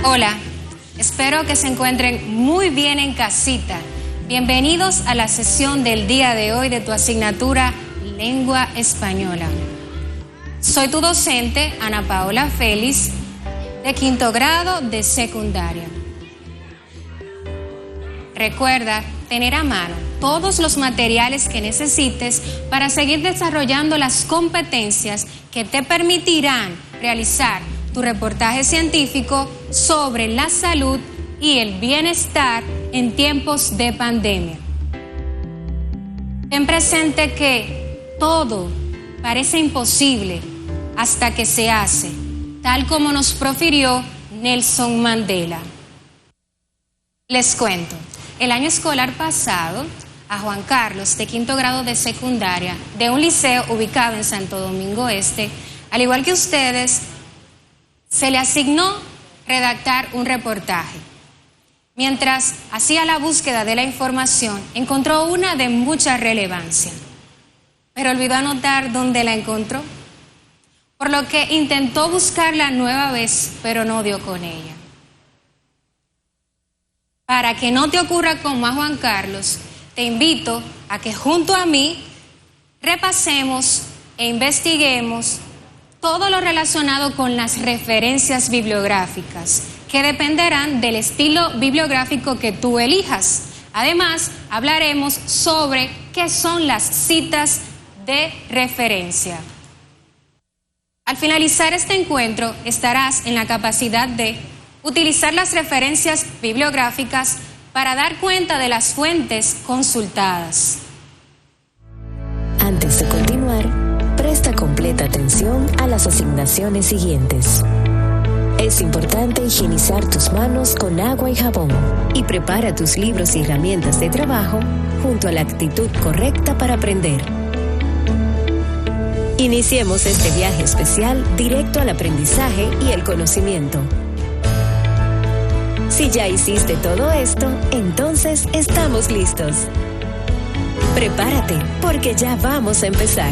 Hola, espero que se encuentren muy bien en casita. Bienvenidos a la sesión del día de hoy de tu asignatura Lengua Española. Soy tu docente, Ana Paola Félix, de quinto grado de secundaria. Recuerda tener a mano todos los materiales que necesites para seguir desarrollando las competencias que te permitirán realizar tu reportaje científico sobre la salud y el bienestar en tiempos de pandemia. Ten presente que todo parece imposible hasta que se hace, tal como nos profirió Nelson Mandela. Les cuento, el año escolar pasado, a Juan Carlos, de quinto grado de secundaria, de un liceo ubicado en Santo Domingo Este, al igual que ustedes, se le asignó redactar un reportaje. Mientras hacía la búsqueda de la información, encontró una de mucha relevancia, pero olvidó anotar dónde la encontró, por lo que intentó buscarla nueva vez, pero no dio con ella. Para que no te ocurra como a Juan Carlos, te invito a que junto a mí repasemos e investiguemos todo lo relacionado con las referencias bibliográficas, que dependerán del estilo bibliográfico que tú elijas. Además, hablaremos sobre qué son las citas de referencia. Al finalizar este encuentro, estarás en la capacidad de utilizar las referencias bibliográficas para dar cuenta de las fuentes consultadas. Antes de continuar, presta completa atención a las asignaciones siguientes. Es importante higienizar tus manos con agua y jabón y prepara tus libros y herramientas de trabajo junto a la actitud correcta para aprender. Iniciemos este viaje especial directo al aprendizaje y el conocimiento. Si ya hiciste todo esto, entonces estamos listos. Prepárate, porque ya vamos a empezar.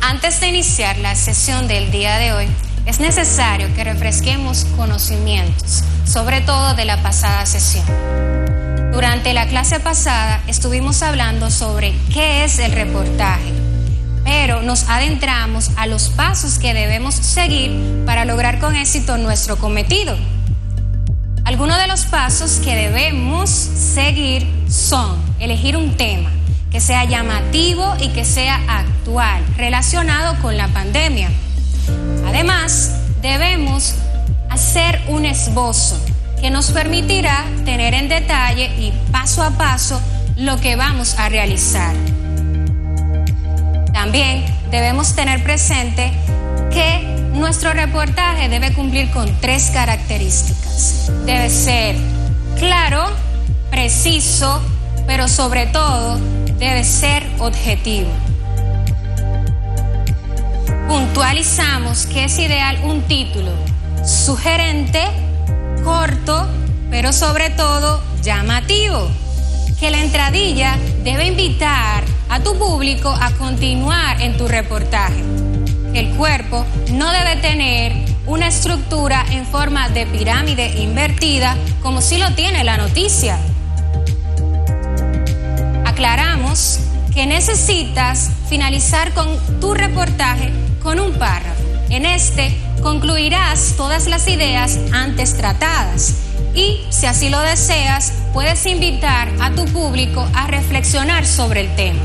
Antes de iniciar la sesión del día de hoy, es necesario que refresquemos conocimientos, sobre todo de la pasada sesión. Durante la clase pasada estuvimos hablando sobre qué es el reportaje, pero nos adentramos a los pasos que debemos seguir para lograr con éxito nuestro cometido. Algunos de los pasos que debemos seguir son elegir un tema que sea llamativo y que sea actual, relacionado con la pandemia. Además, debemos hacer un esbozo que nos permitirá tener en detalle y paso a paso lo que vamos a realizar. También debemos tener presente que nuestro reportaje debe cumplir con 3 características. Debe ser claro, preciso, pero sobre todo debe ser objetivo. Puntualizamos que es ideal un título sugerente, corto, pero sobre todo llamativo. Que la entradilla debe invitar a tu público a continuar en tu reportaje. Que el cuerpo no debe tener una estructura en forma de pirámide invertida como si lo tiene la noticia. Aclaramos que necesitas finalizar con tu reportaje con un párrafo. En este concluirás todas las ideas antes tratadas y, si así lo deseas, puedes invitar a tu público a reflexionar sobre el tema.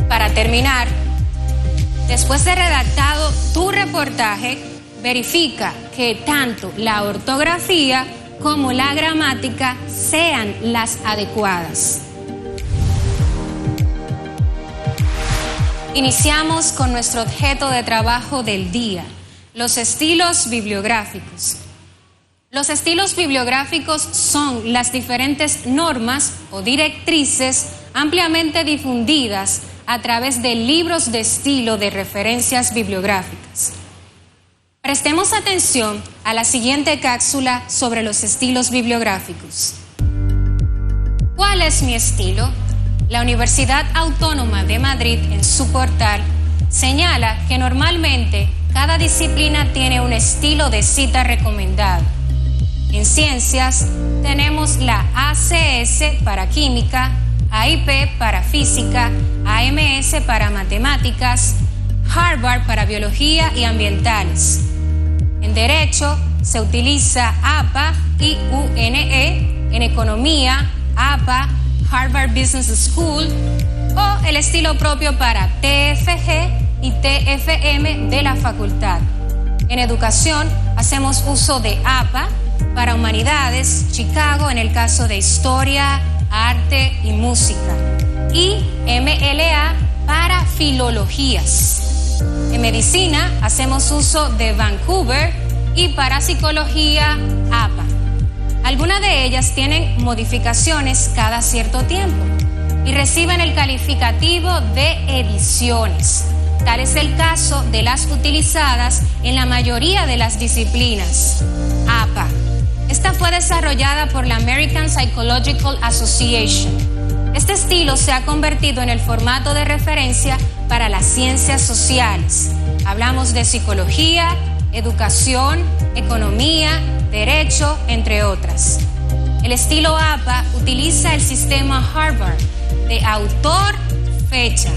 Para terminar, después de redactado tu reportaje, verifica que tanto la ortografía como la gramática sean las adecuadas. Iniciamos con nuestro objeto de trabajo del día, los estilos bibliográficos. Los estilos bibliográficos son las diferentes normas o directrices ampliamente difundidas a través de libros de estilo de referencias bibliográficas. Prestemos atención a la siguiente cápsula sobre los estilos bibliográficos. ¿Cuál es mi estilo? La Universidad Autónoma de Madrid, en su portal, señala que normalmente cada disciplina tiene un estilo de cita recomendado. En ciencias tenemos la ACS para química, AIP para física, AMS para matemáticas, Harvard para biología y ambientales. En derecho se utiliza APA y UNE, en economía, APA, Harvard Business School, o el estilo propio para TFG y TFM de la facultad. En educación hacemos uso de APA para humanidades, Chicago en el caso de historia, arte y música, y MLA para filologías. En medicina hacemos uso de Vancouver y para psicología, APA. Algunas de ellas tienen modificaciones cada cierto tiempo y reciben el calificativo de ediciones. Tal es el caso de las utilizadas en la mayoría de las disciplinas. APA. Esta fue desarrollada por la American Psychological Association. Este estilo se ha convertido en el formato de referencia para las ciencias sociales. Hablamos de psicología, educación, economía, derecho, entre otras. El estilo APA utiliza el sistema Harvard de autor-fecha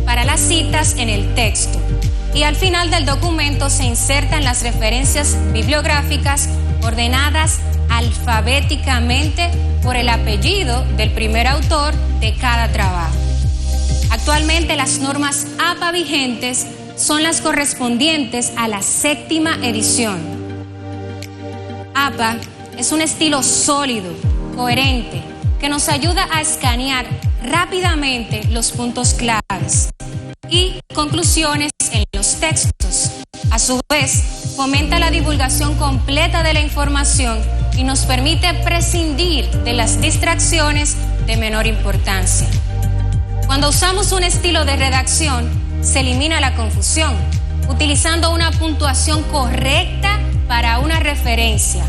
para las citas en el texto, y al final del documento se insertan las referencias bibliográficas ordenadas alfabéticamente por el apellido del primer autor de cada trabajo. Actualmente las normas APA vigentes son las correspondientes a la 7ª edición. APA es un estilo sólido, coherente, que nos ayuda a escanear rápidamente los puntos claves y conclusiones en los textos. A su vez, fomenta la divulgación completa de la información y nos permite prescindir de las distracciones de menor importancia. Cuando usamos un estilo de redacción, se elimina la confusión, utilizando una puntuación correcta para una referencia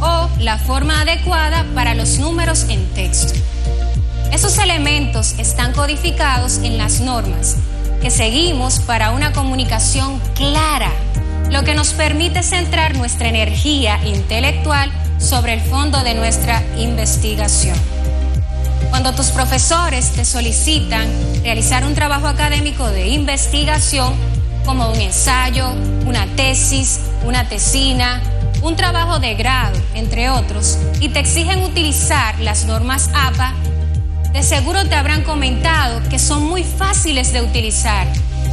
o la forma adecuada para los números en texto. Esos elementos están codificados en las normas que seguimos para una comunicación clara, lo que nos permite centrar nuestra energía intelectual sobre el fondo de nuestra investigación. Cuando tus profesores te solicitan realizar un trabajo académico de investigación, como un ensayo, una tesis, una tesina, un trabajo de grado, entre otros, y te exigen utilizar las normas APA, de seguro te habrán comentado que son muy fáciles de utilizar,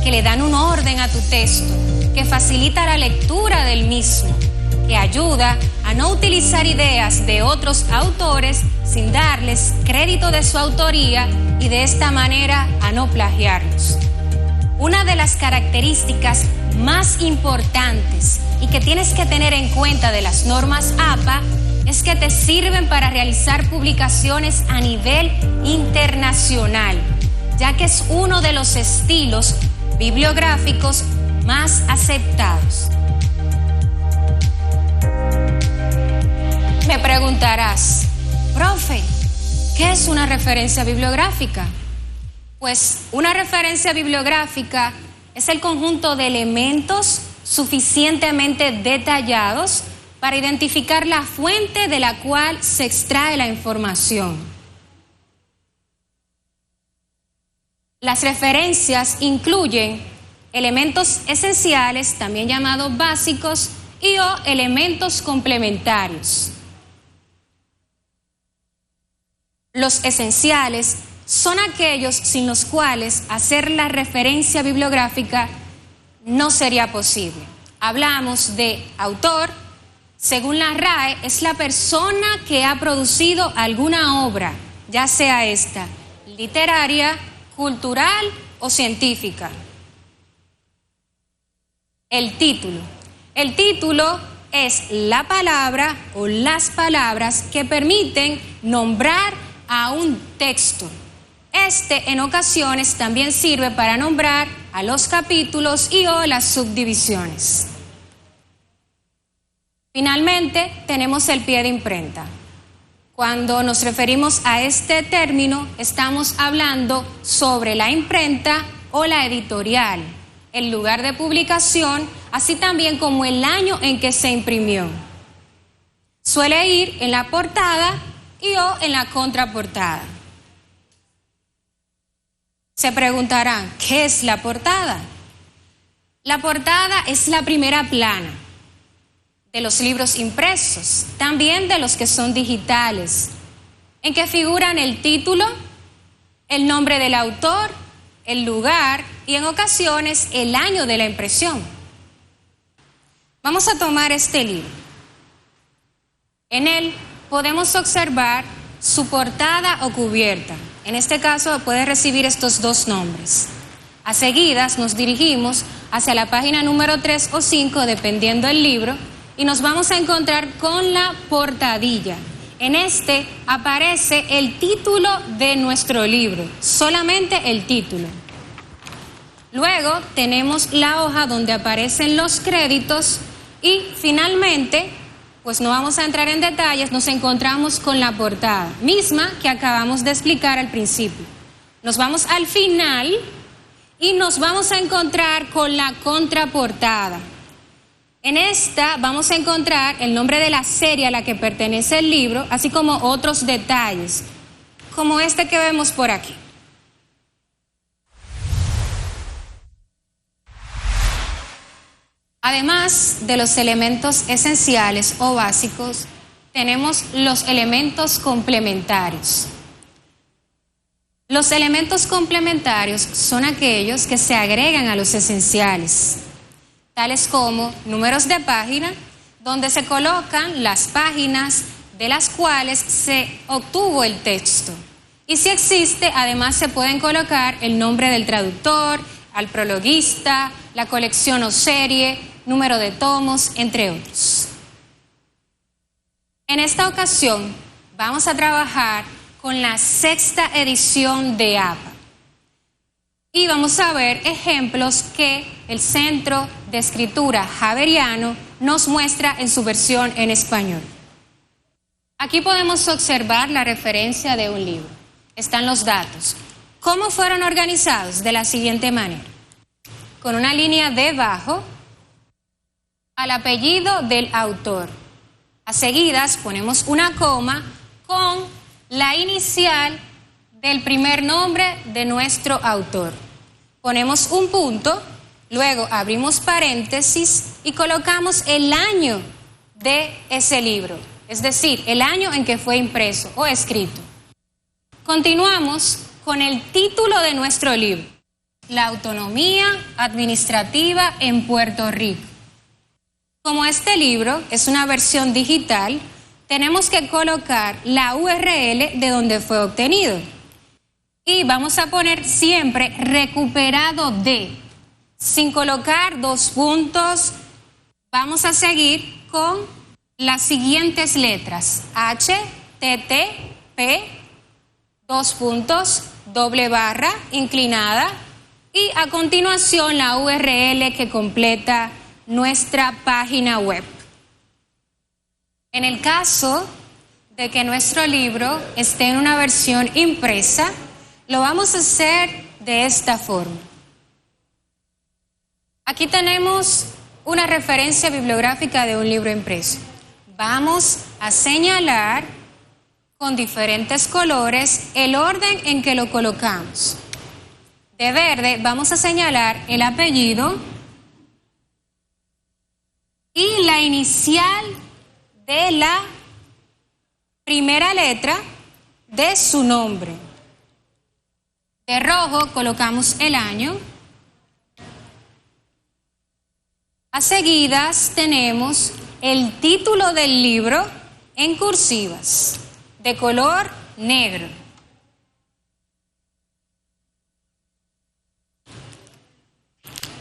que le dan un orden a tu texto, que facilita la lectura del mismo, que ayuda a no utilizar ideas de otros autores sin darles crédito de su autoría y de esta manera a no plagiarlos. Una de las características más importantes y que tienes que tener en cuenta de las normas APA es que te sirven para realizar publicaciones a nivel internacional, ya que es uno de los estilos bibliográficos más aceptados. Me preguntarás, profe, ¿qué es una referencia bibliográfica? Pues una referencia bibliográfica es el conjunto de elementos suficientemente detallados para identificar la fuente de la cual se extrae la información. Las referencias incluyen elementos esenciales, también llamados básicos, y o elementos complementarios. Los esenciales son aquellos sin los cuales hacer la referencia bibliográfica no sería posible. Hablamos de autor. Según la RAE, es la persona que ha producido alguna obra, ya sea esta literaria, cultural o científica. El título. El título es la palabra o las palabras que permiten nombrar a un texto. Este en ocasiones también sirve para nombrar a los capítulos y o las subdivisiones. Finalmente, tenemos el pie de imprenta. Cuando nos referimos a este término, estamos hablando sobre la imprenta o la editorial, el lugar de publicación, así también como el año en que se imprimió. Suele ir en la portada y o en la contraportada. Se preguntarán, ¿qué es la portada? La portada es la primera plana de los libros impresos, también de los que son digitales, en que figuran el título, el nombre del autor, el lugar y en ocasiones el año de la impresión. Vamos a tomar este libro. En él podemos observar su portada o cubierta. En este caso puede recibir estos dos nombres. A seguidas nos dirigimos hacia la página número 3 o 5, dependiendo del libro, y nos vamos a encontrar con la portadilla. En este aparece el título de nuestro libro, solamente el título. Luego tenemos la hoja donde aparecen los créditos y finalmente, pues no vamos a entrar en detalles, nos encontramos con la portada, misma que acabamos de explicar al principio. Nos vamos al final y nos vamos a encontrar con la contraportada. En esta vamos a encontrar el nombre de la serie a la que pertenece el libro, así como otros detalles, como este que vemos por aquí. Además de los elementos esenciales o básicos, tenemos los elementos complementarios. Los elementos complementarios son aquellos que se agregan a los esenciales, tales como números de página, donde se colocan las páginas de las cuales se obtuvo el texto. Y si existe, además se pueden colocar el nombre del traductor, al prologuista, la colección o serie, número de tomos, entre otros. En esta ocasión vamos a trabajar con la 6ª edición de APA. Y vamos a ver ejemplos que el Centro de Escritura Javeriano nos muestra en su versión en español. Aquí podemos observar la referencia de un libro. Están los datos. ¿Cómo fueron organizados? De la siguiente manera. Con una línea debajo al apellido del autor. A seguidas ponemos una coma con la inicial del primer nombre de nuestro autor. Ponemos un punto, luego abrimos paréntesis y colocamos el año de ese libro, es decir, el año en que fue impreso o escrito. Continuamos con el título de nuestro libro, La autonomía administrativa en Puerto Rico. Como este libro es una versión digital, tenemos que colocar la URL de donde fue obtenido. Y vamos a poner siempre recuperado de, sin colocar dos puntos. Vamos a seguir con las siguientes letras: H, T, T, P, dos puntos, doble barra, inclinada, y a continuación la URL que completa nuestra página web. En el caso de que nuestro libro esté en una versión impresa, lo vamos a hacer de esta forma. Aquí tenemos una referencia bibliográfica de un libro impreso. Vamos a señalar con diferentes colores el orden en que lo colocamos. De verde vamos a señalar el apellido y la inicial de la primera letra de su nombre. De rojo colocamos el año. A seguidas tenemos el título del libro en cursivas, de color negro.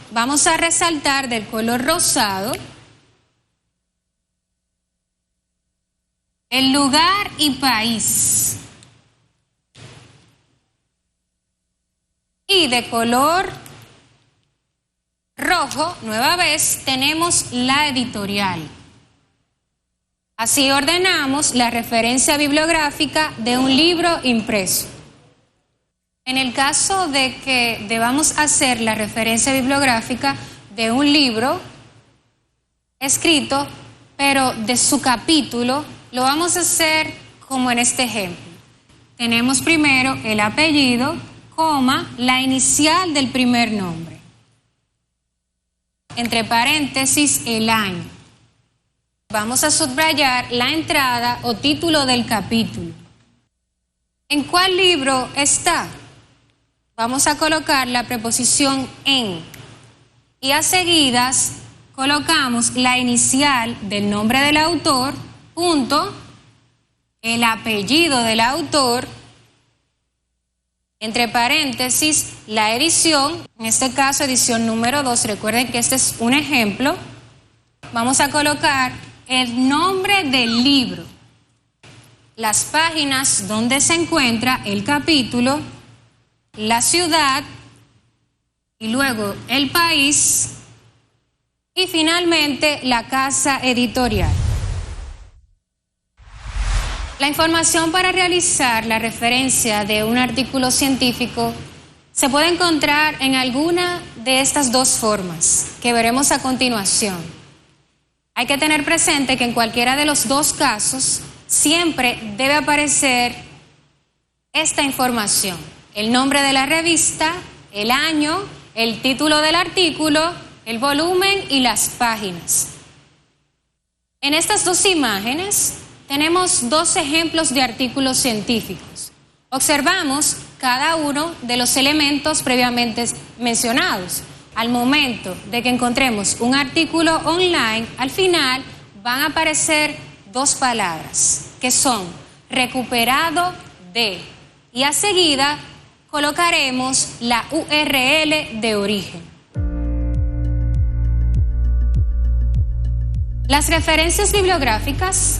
Vamos a resaltar del color rosado el lugar y país. Y de color rojo, nueva vez, tenemos la editorial. Así ordenamos la referencia bibliográfica de un libro impreso. En el caso de que debamos hacer la referencia bibliográfica de un libro escrito, pero de su capítulo, lo vamos a hacer como en este ejemplo. Tenemos primero el apellido, coma, la inicial del primer nombre. Entre paréntesis, el año. Vamos a subrayar la entrada o título del capítulo. ¿En cuál libro está? Vamos a colocar la preposición en. Y a seguidas colocamos la inicial del nombre del autor, punto, el apellido del autor, entre paréntesis, la edición, en este caso edición número 2, recuerden que este es un ejemplo. Vamos a colocar el nombre del libro, las páginas donde se encuentra el capítulo, la ciudad y luego el país y finalmente la casa editorial. La información para realizar la referencia de un artículo científico se puede encontrar en alguna de estas dos formas que veremos a continuación. Hay que tener presente que en cualquiera de los dos casos siempre debe aparecer esta información: el nombre de la revista, el año, el título del artículo, el volumen y las páginas. En estas dos imágenes tenemos dos ejemplos de artículos científicos. Observamos cada uno de los elementos previamente mencionados. Al momento de que encontremos un artículo online, al final van a aparecer dos palabras que son recuperado de, y a seguida colocaremos la URL de origen. Las referencias bibliográficas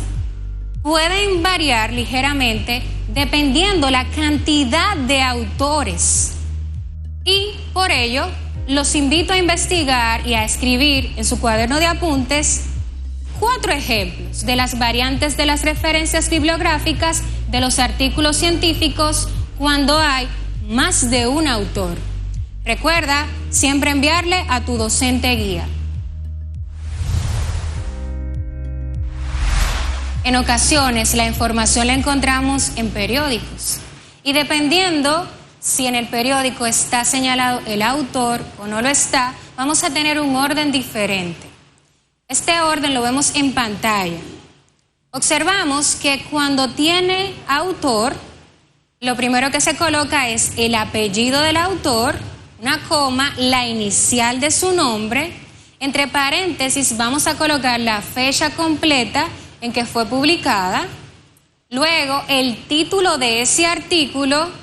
pueden variar ligeramente dependiendo la cantidad de autores y por ello los invito a investigar y a escribir en su cuaderno de apuntes 4 ejemplos de las variantes de las referencias bibliográficas de los artículos científicos cuando hay más de un autor. Recuerda siempre enviarle a tu docente guía. En ocasiones la información la encontramos en periódicos y dependiendo si en el periódico está señalado el autor o no lo está, vamos a tener un orden diferente. Este orden lo vemos en pantalla. Observamos que cuando tiene autor, lo primero que se coloca es el apellido del autor, una coma, la inicial de su nombre, entre paréntesis vamos a colocar la fecha completa en que fue publicada, luego el título de ese artículo,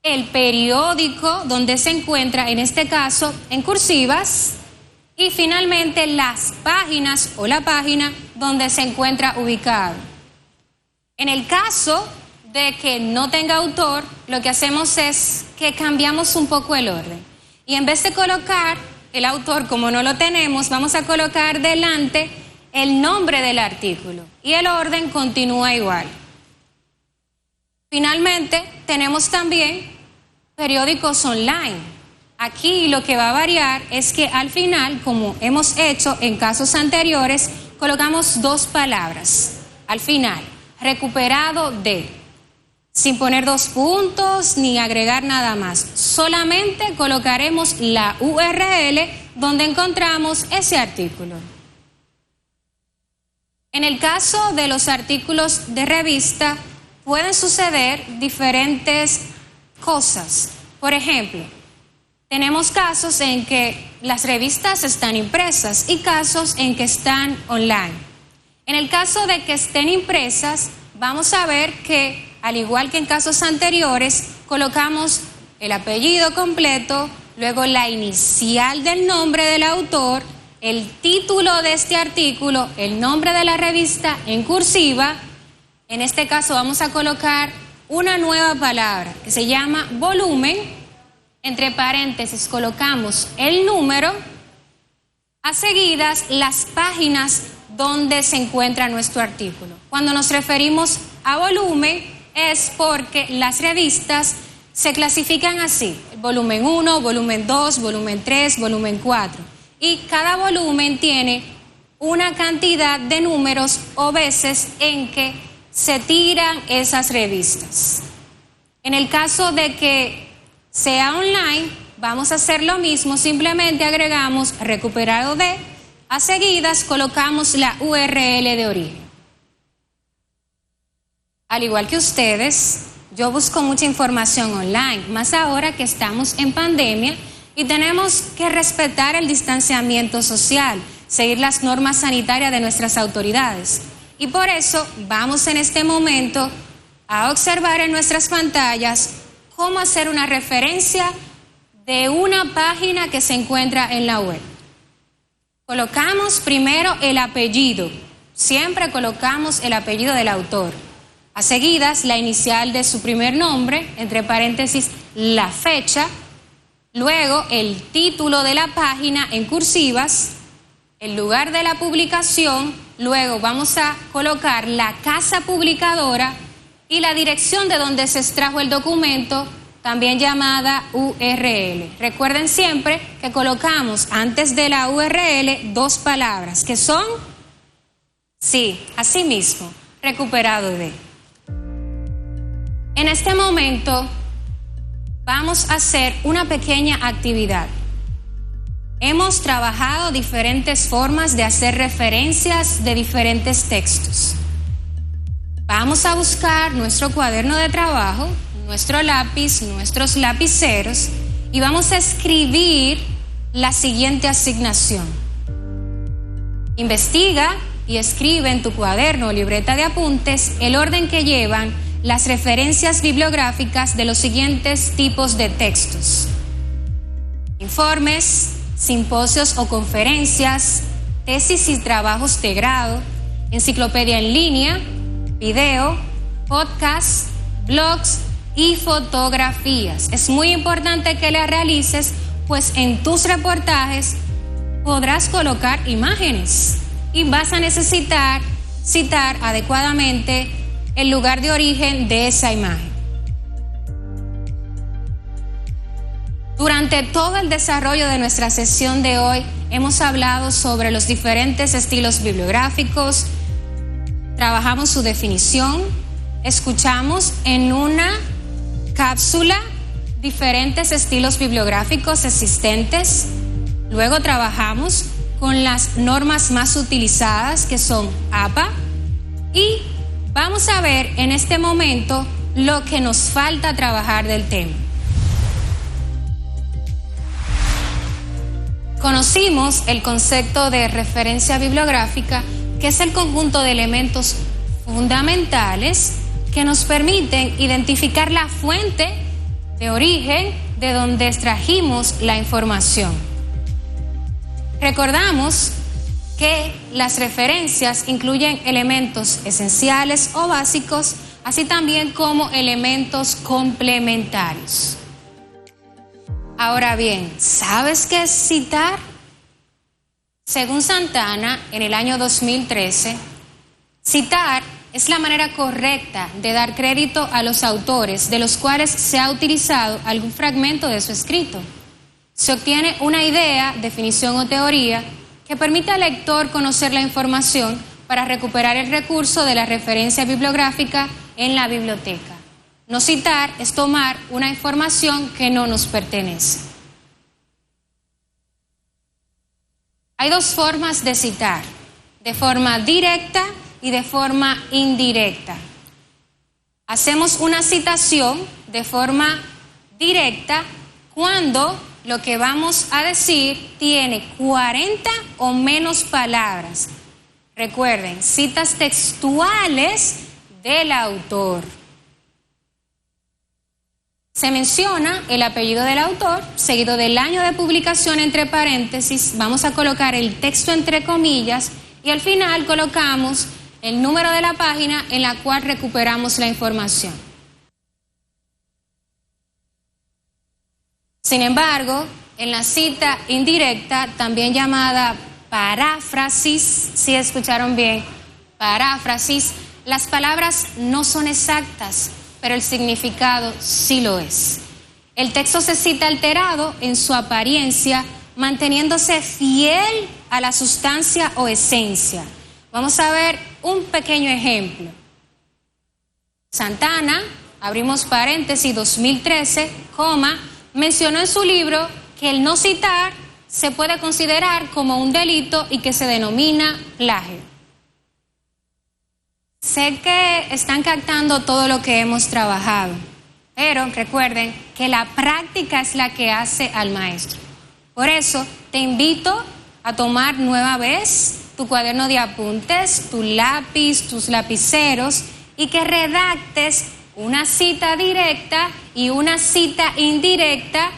el periódico donde se encuentra, en este caso en cursivas, y finalmente las páginas o la página donde se encuentra ubicado. En el caso de que no tenga autor, lo que hacemos es que cambiamos un poco el orden. Y en vez de colocar el autor como no lo tenemos, vamos a colocar delante el nombre del artículo y el orden continúa igual. Finalmente, tenemos también periódicos online. Aquí lo que va a variar es que al final, como hemos hecho en casos anteriores, colocamos 2 palabras. Al final, recuperado de, sin poner 2 puntos ni agregar nada más. Solamente colocaremos la URL donde encontramos ese artículo. En el caso de los artículos de revista, pueden suceder diferentes cosas. Por ejemplo, tenemos casos en que las revistas están impresas y casos en que están online. En el caso de que estén impresas, vamos a ver que, al igual que en casos anteriores, colocamos el apellido completo, luego la inicial del nombre del autor, el título de este artículo, el nombre de la revista en cursiva. En este caso vamos a colocar una nueva palabra que se llama volumen. Entre paréntesis colocamos el número. A seguidas las páginas donde se encuentra nuestro artículo. Cuando nos referimos a volumen es porque las revistas se clasifican así: volumen 1, volumen 2, volumen 3, volumen 4. Y cada volumen tiene una cantidad de números o veces en que se tiran esas revistas. En el caso de que sea online, vamos a hacer lo mismo, simplemente agregamos recuperado de, a seguidas colocamos la URL de origen. Al igual que ustedes, yo busco mucha información online, más ahora que estamos en pandemia y tenemos que respetar el distanciamiento social, seguir las normas sanitarias de nuestras autoridades. Y por eso vamos en este momento a observar en nuestras pantallas cómo hacer una referencia de una página que se encuentra en la web. Colocamos primero el apellido, siempre colocamos el apellido del autor. A seguidas, la inicial de su primer nombre, entre paréntesis, la fecha, luego el título de la página en cursivas, el lugar de la publicación, luego vamos a colocar la casa publicadora y la dirección de donde se extrajo el documento, también llamada URL. Recuerden siempre que colocamos antes de la URL dos palabras, que son, sí, así mismo, recuperado de. En este momento vamos a hacer una pequeña actividad. Hemos trabajado diferentes formas de hacer referencias de diferentes textos. Vamos a buscar nuestro cuaderno de trabajo, nuestro lápiz, nuestros lapiceros y vamos a escribir la siguiente asignación. Investiga y escribe en tu cuaderno o libreta de apuntes el orden que llevan las referencias bibliográficas de los siguientes tipos de textos: informes, simposios o conferencias, tesis y trabajos de grado, enciclopedia en línea, video, podcast, blogs y fotografías. Es muy importante que las realices, pues en tus reportajes podrás colocar imágenes y vas a necesitar citar adecuadamente el lugar de origen de esa imagen. Durante todo el desarrollo de nuestra sesión de hoy hemos hablado sobre los diferentes estilos bibliográficos, trabajamos su definición, escuchamos en una cápsula diferentes estilos bibliográficos existentes, luego trabajamos con las normas más utilizadas que son APA y vamos a ver en este momento lo que nos falta trabajar del tema. Conocimos el concepto de referencia bibliográfica, que es el conjunto de elementos fundamentales que nos permiten identificar la fuente de origen de donde extrajimos la información. Recordamos que las referencias incluyen elementos esenciales o básicos, así también como elementos complementarios. Ahora bien, ¿sabes qué es citar? Según Santana, en el año 2013, citar es la manera correcta de dar crédito a los autores de los cuales se ha utilizado algún fragmento de su escrito. Se obtiene una idea, definición o teoría que permite al lector conocer la información para recuperar el recurso de la referencia bibliográfica en la biblioteca. No citar es tomar una información que no nos pertenece. Hay dos formas de citar, de forma directa y de forma indirecta. Hacemos una citación de forma directa cuando lo que vamos a decir tiene 40 o menos palabras. Recuerden, citas textuales del autor. Se menciona el apellido del autor, seguido del año de publicación entre paréntesis, vamos a colocar el texto entre comillas y al final colocamos el número de la página en la cual recuperamos la información. Sin embargo, en la cita indirecta, también llamada paráfrasis, si escucharon bien, paráfrasis, las palabras no son exactas, pero el significado sí lo es. El texto se cita alterado en su apariencia, manteniéndose fiel a la sustancia o esencia. Vamos a ver un pequeño ejemplo. Santana, abrimos paréntesis, 2013, mencionó en su libro que el no citar se puede considerar como un delito y que se denomina plagio. Sé que están captando todo lo que hemos trabajado, pero recuerden que la práctica es la que hace al maestro. Por eso te invito a tomar nueva vez tu cuaderno de apuntes, tu lápiz, tus lapiceros y que redactes una cita directa y una cita indirecta.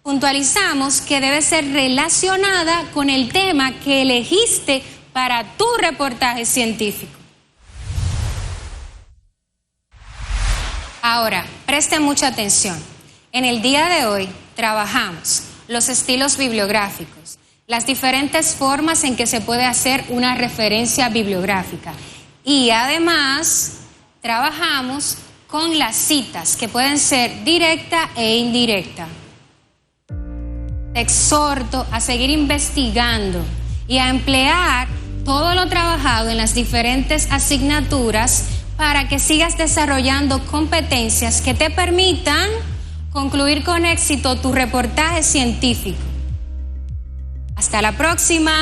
Puntualizamos que debe ser relacionada con el tema que elegiste para tu reportaje científico. Ahora, presten mucha atención. En el día de hoy trabajamos los estilos bibliográficos, las diferentes formas en que se puede hacer una referencia bibliográfica y además trabajamos con las citas que pueden ser directa e indirecta. Te exhorto a seguir investigando y a emplear todo lo trabajado en las diferentes asignaturas para que sigas desarrollando competencias que te permitan concluir con éxito tu reportaje científico. Hasta la próxima.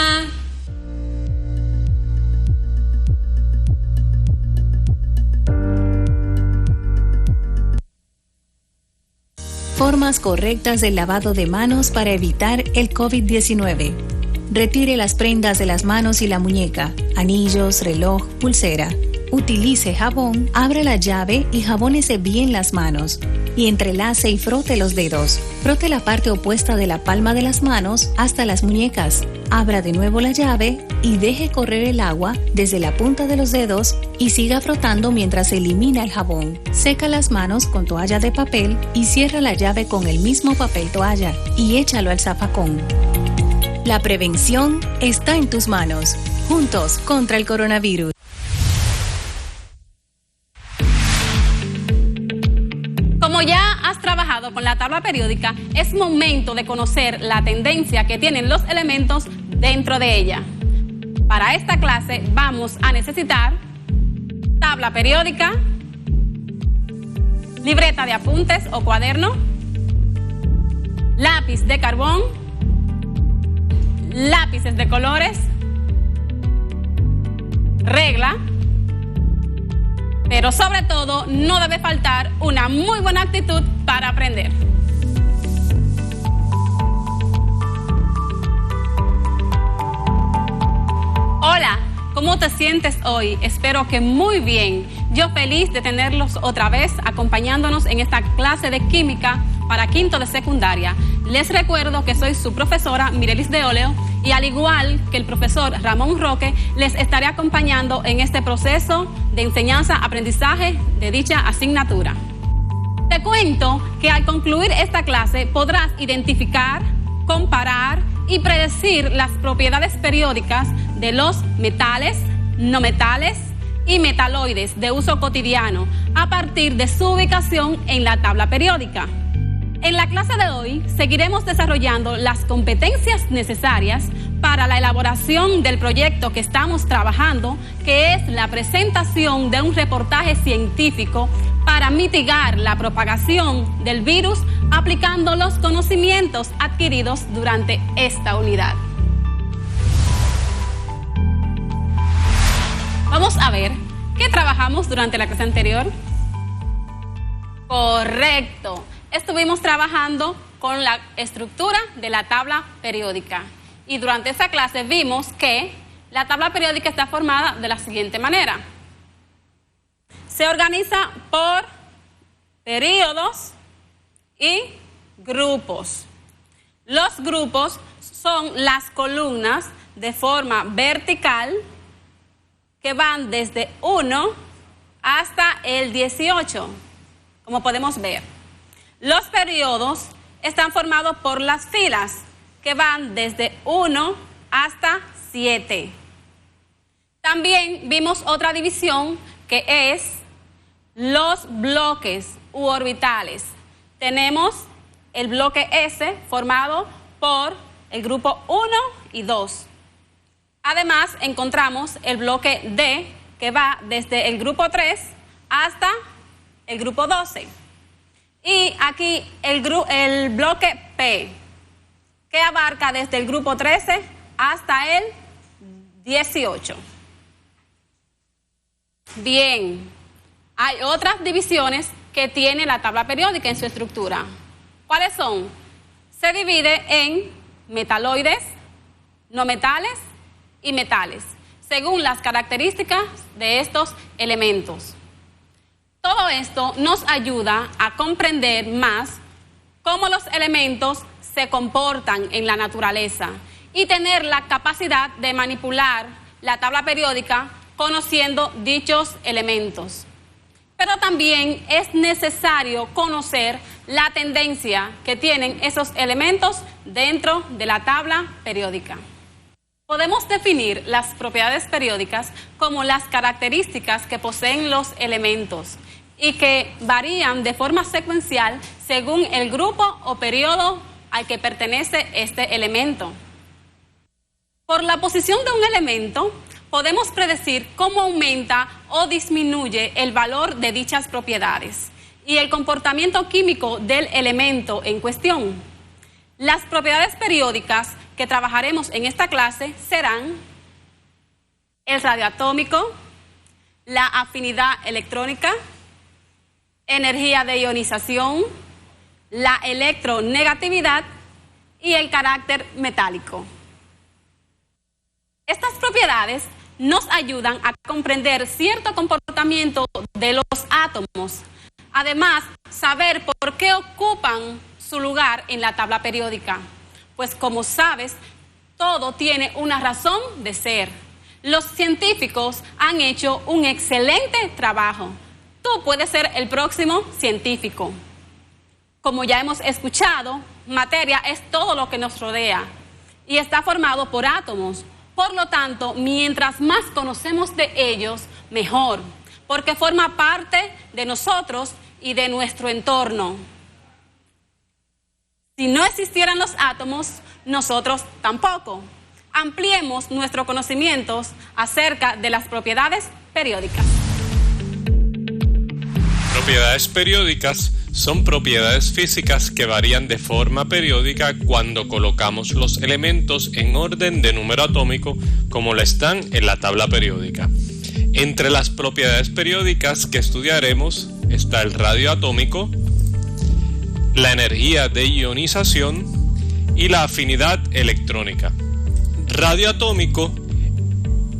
Formas correctas del lavado de manos para evitar el COVID-19. Retire las prendas de las manos y la muñeca, anillos, reloj, pulsera. Utilice jabón, abra la llave y jabónese bien las manos. Y entrelace y frote los dedos. Frote la parte opuesta de la palma de las manos hasta las muñecas. Abra de nuevo la llave y deje correr el agua desde la punta de los dedos y siga frotando mientras elimina el jabón. Seca las manos con toalla de papel y cierra la llave con el mismo papel toalla y échalo al zafacón. La prevención está en tus manos. Juntos contra el coronavirus. Como ya has trabajado con la tabla periódica, es momento de conocer la tendencia que tienen los elementos dentro de ella. Para esta clase vamos a necesitar tabla periódica, libreta de apuntes o cuaderno, lápiz de carbón, lápices de colores, regla, pero sobre todo no debe faltar una muy buena actitud para aprender. Hola, ¿cómo te sientes hoy? Espero que muy bien. Yo feliz de tenerlos otra vez acompañándonos en esta clase de química para quinto de secundaria. Les recuerdo que soy su profesora Mirelis de Oleo y al igual que el profesor Ramón Roque, les estaré acompañando en este proceso de enseñanza-aprendizaje de dicha asignatura. Te cuento que al concluir esta clase podrás identificar, comparar y predecir las propiedades periódicas de los metales, no metales y metaloides de uso cotidiano a partir de su ubicación en la tabla periódica. En la clase de hoy seguiremos desarrollando las competencias necesarias para la elaboración del proyecto que estamos trabajando, que es la presentación de un reportaje científico para mitigar la propagación del virus aplicando los conocimientos adquiridos durante esta unidad. Vamos a ver qué trabajamos durante la clase anterior. Correcto. Estuvimos trabajando con la estructura de la tabla periódica y durante esa clase vimos que la tabla periódica está formada de la siguiente manera. Se organiza por períodos y grupos. Los grupos son las columnas de forma vertical que van desde 1 hasta el 18, como podemos ver. Los periodos están formados por las filas que van desde 1 hasta 7. También vimos otra división que es los bloques u orbitales. Tenemos el bloque S formado por el grupo 1 y 2. Además, encontramos el bloque D que va desde el grupo 3 hasta el grupo 12. Y aquí el bloque P, que abarca desde el grupo 13 hasta el 18. Bien, hay otras divisiones que tiene la tabla periódica en su estructura. ¿Cuáles son? Se divide en metaloides, no metales y metales, según las características de estos elementos. Todo esto nos ayuda a comprender más cómo los elementos se comportan en la naturaleza y tener la capacidad de manipular la tabla periódica conociendo dichos elementos. Pero también es necesario conocer la tendencia que tienen esos elementos dentro de la tabla periódica. Podemos definir las propiedades periódicas como las características que poseen los elementos y que varían de forma secuencial según el grupo o periodo al que pertenece este elemento. Por la posición de un elemento, podemos predecir cómo aumenta o disminuye el valor de dichas propiedades y el comportamiento químico del elemento en cuestión. Las propiedades periódicas que trabajaremos en esta clase serán el radioatómico, la afinidad electrónica, energía de ionización, la electronegatividad y el carácter metálico. Estas propiedades nos ayudan a comprender cierto comportamiento de los átomos. Además, saber por qué ocupan su lugar en la tabla periódica. Pues como sabes, todo tiene una razón de ser. Los científicos han hecho un excelente trabajo. Tú puedes ser el próximo científico. Como ya hemos escuchado, materia es todo lo que nos rodea y está formado por átomos. Por lo tanto, mientras más conocemos de ellos, mejor, porque forma parte de nosotros y de nuestro entorno. Si no existieran los átomos, nosotros tampoco. Ampliemos nuestros conocimientos acerca de las propiedades periódicas. Propiedades periódicas son propiedades físicas que varían de forma periódica cuando colocamos los elementos en orden de número atómico como lo están en la tabla periódica. Entre las propiedades periódicas que estudiaremos está el radioatómico, la energía de ionización y la afinidad electrónica. Radioatómico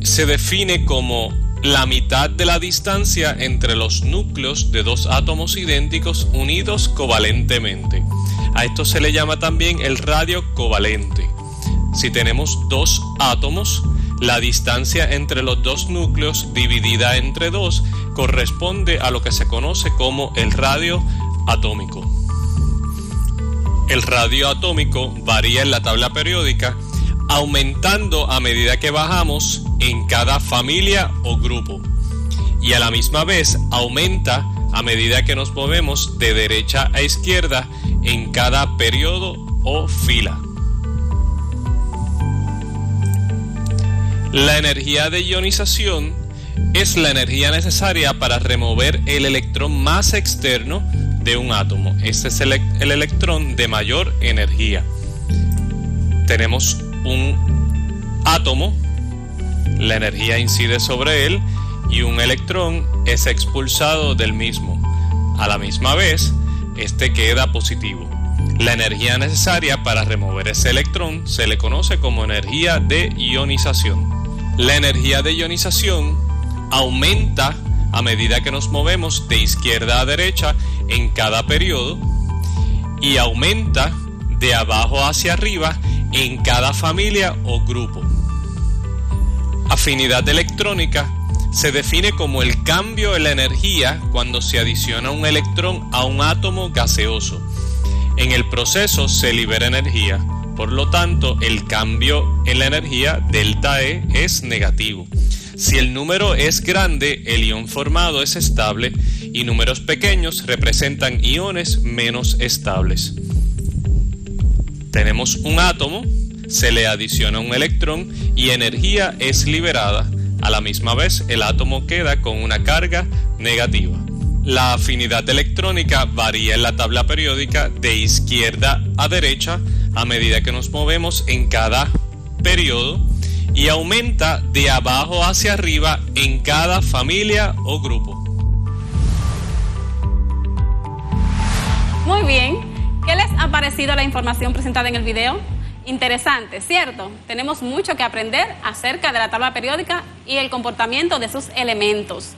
se define como la mitad de la distancia entre los núcleos de dos átomos idénticos unidos covalentemente. A esto se le llama también el radio covalente. Si tenemos dos átomos, la distancia entre los dos núcleos dividida entre dos corresponde a lo que se conoce como el radio atómico. El radio atómico varía en la tabla periódica, aumentando a medida que bajamos en cada familia o grupo, y a la misma vez aumenta a medida que nos movemos de derecha a izquierda en cada periodo o fila. La energía de ionización es la energía necesaria para remover el electrón más externo de un átomo. Este es el electrón de mayor energía. Tenemos un átomo, la energía incide sobre él y un electrón es expulsado del mismo. A la misma vez, este queda positivo. La energía necesaria para remover ese electrón se le conoce como energía de ionización. La energía de ionización aumenta a medida que nos movemos de izquierda a derecha en cada periodo y aumenta de abajo hacia arriba en cada familia o grupo. Afinidad electrónica se define como el cambio en la energía cuando se adiciona un electrón a un átomo gaseoso. En el proceso se libera energía, Por lo tanto, el cambio en la energía delta E es negativo. Si el número es grande, el ion formado es estable y números pequeños representan iones menos estables. Tenemos un átomo, se le adiciona un electrón y energía es liberada. A la misma vez, el átomo queda con una carga negativa. La afinidad electrónica varía en la tabla periódica de izquierda a derecha a medida que nos movemos en cada periodo y aumenta de abajo hacia arriba en cada familia o grupo. Muy bien, ¿qué les ha parecido la información presentada en el video? Interesante, ¿cierto? Tenemos mucho que aprender acerca de la tabla periódica y el comportamiento de sus elementos.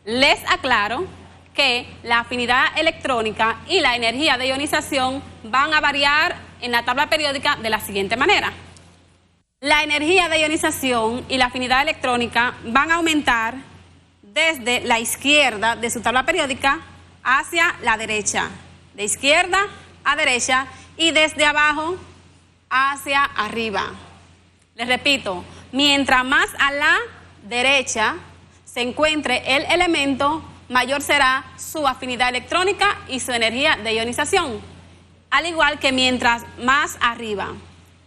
Les aclaro que la afinidad electrónica y la energía de ionización van a variar en la tabla periódica de la siguiente manera. La energía de ionización y la afinidad electrónica van a aumentar desde la izquierda de su tabla periódica hacia la derecha, de izquierda a derecha y desde abajo hacia arriba. Les repito, mientras más a la derecha se encuentre el elemento, mayor será su afinidad electrónica y su energía de ionización, al igual que mientras más arriba.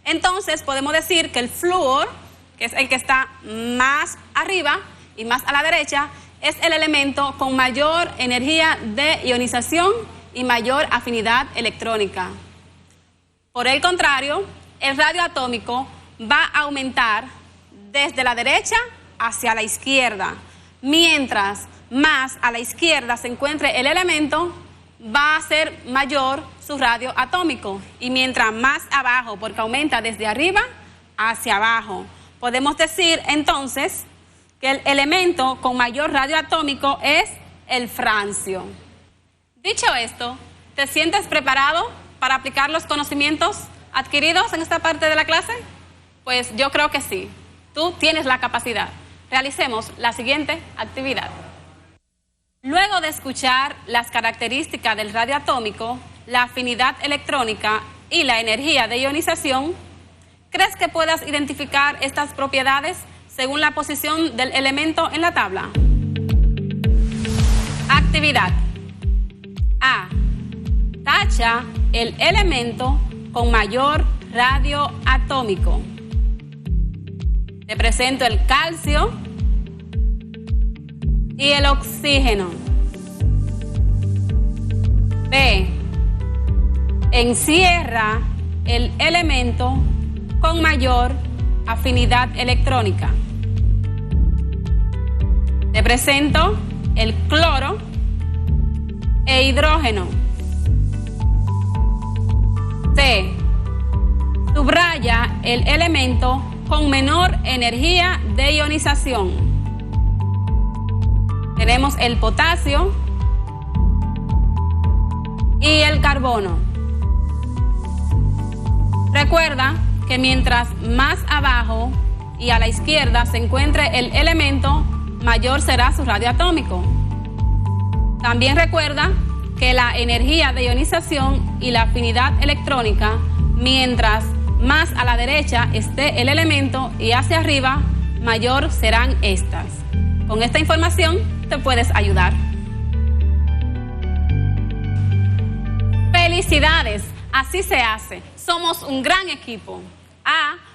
Entonces podemos decir que el flúor, que es el que está más arriba y más a la derecha, es el elemento con mayor energía de ionización y mayor afinidad electrónica. Por el contrario, el radio atómico va a aumentar desde la derecha hacia la izquierda. Mientras más a la izquierda se encuentre el elemento, va a ser mayor su radio atómico. Y mientras más abajo, porque aumenta desde arriba hacia abajo. Podemos decir entonces que el elemento con mayor radio atómico es el francio. Dicho esto, ¿te sientes preparado para aplicar los conocimientos adquiridos en esta parte de la clase? Pues yo creo que sí. Tú tienes la capacidad. Realicemos la siguiente actividad. Luego de escuchar las características del radio atómico, la afinidad electrónica y la energía de ionización, ¿crees que puedas identificar estas propiedades según la posición del elemento en la tabla? Actividad A. Tacha el elemento con mayor radio atómico. Te presento el calcio y el oxígeno. B. Encierra el elemento con mayor afinidad electrónica. Te presento el cloro e hidrógeno. C. Subraya el elemento con menor energía de ionización. Tenemos el potasio y el carbono. Recuerda que mientras más abajo y a la izquierda se encuentre el elemento, mayor será su radio atómico. También recuerda que la energía de ionización y la afinidad electrónica, mientras más a la derecha esté el elemento y hacia arriba, mayor serán estas. Con esta información te puedes ayudar. ¡Felicidades! Así se hace. Somos un gran equipo.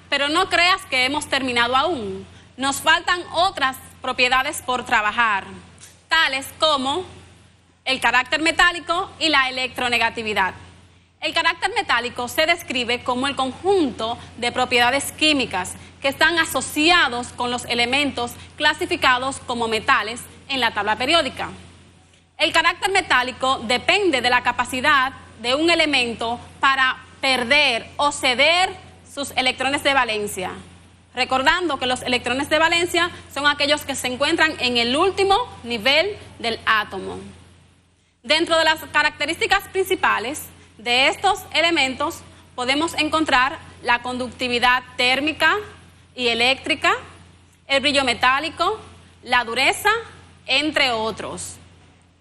Pero no creas que hemos terminado aún. Nos faltan otras propiedades por trabajar, tales como el carácter metálico y la electronegatividad. El carácter metálico se describe como el conjunto de propiedades químicas que están asociados con los elementos clasificados como metales en la tabla periódica. El carácter metálico depende de la capacidad de un elemento para perder o ceder sus electrones de valencia. Recordando que los electrones de valencia son aquellos que se encuentran en el último nivel del átomo. Dentro de las características principales de estos elementos podemos encontrar la conductividad térmica y eléctrica, el brillo metálico, la dureza, entre otros.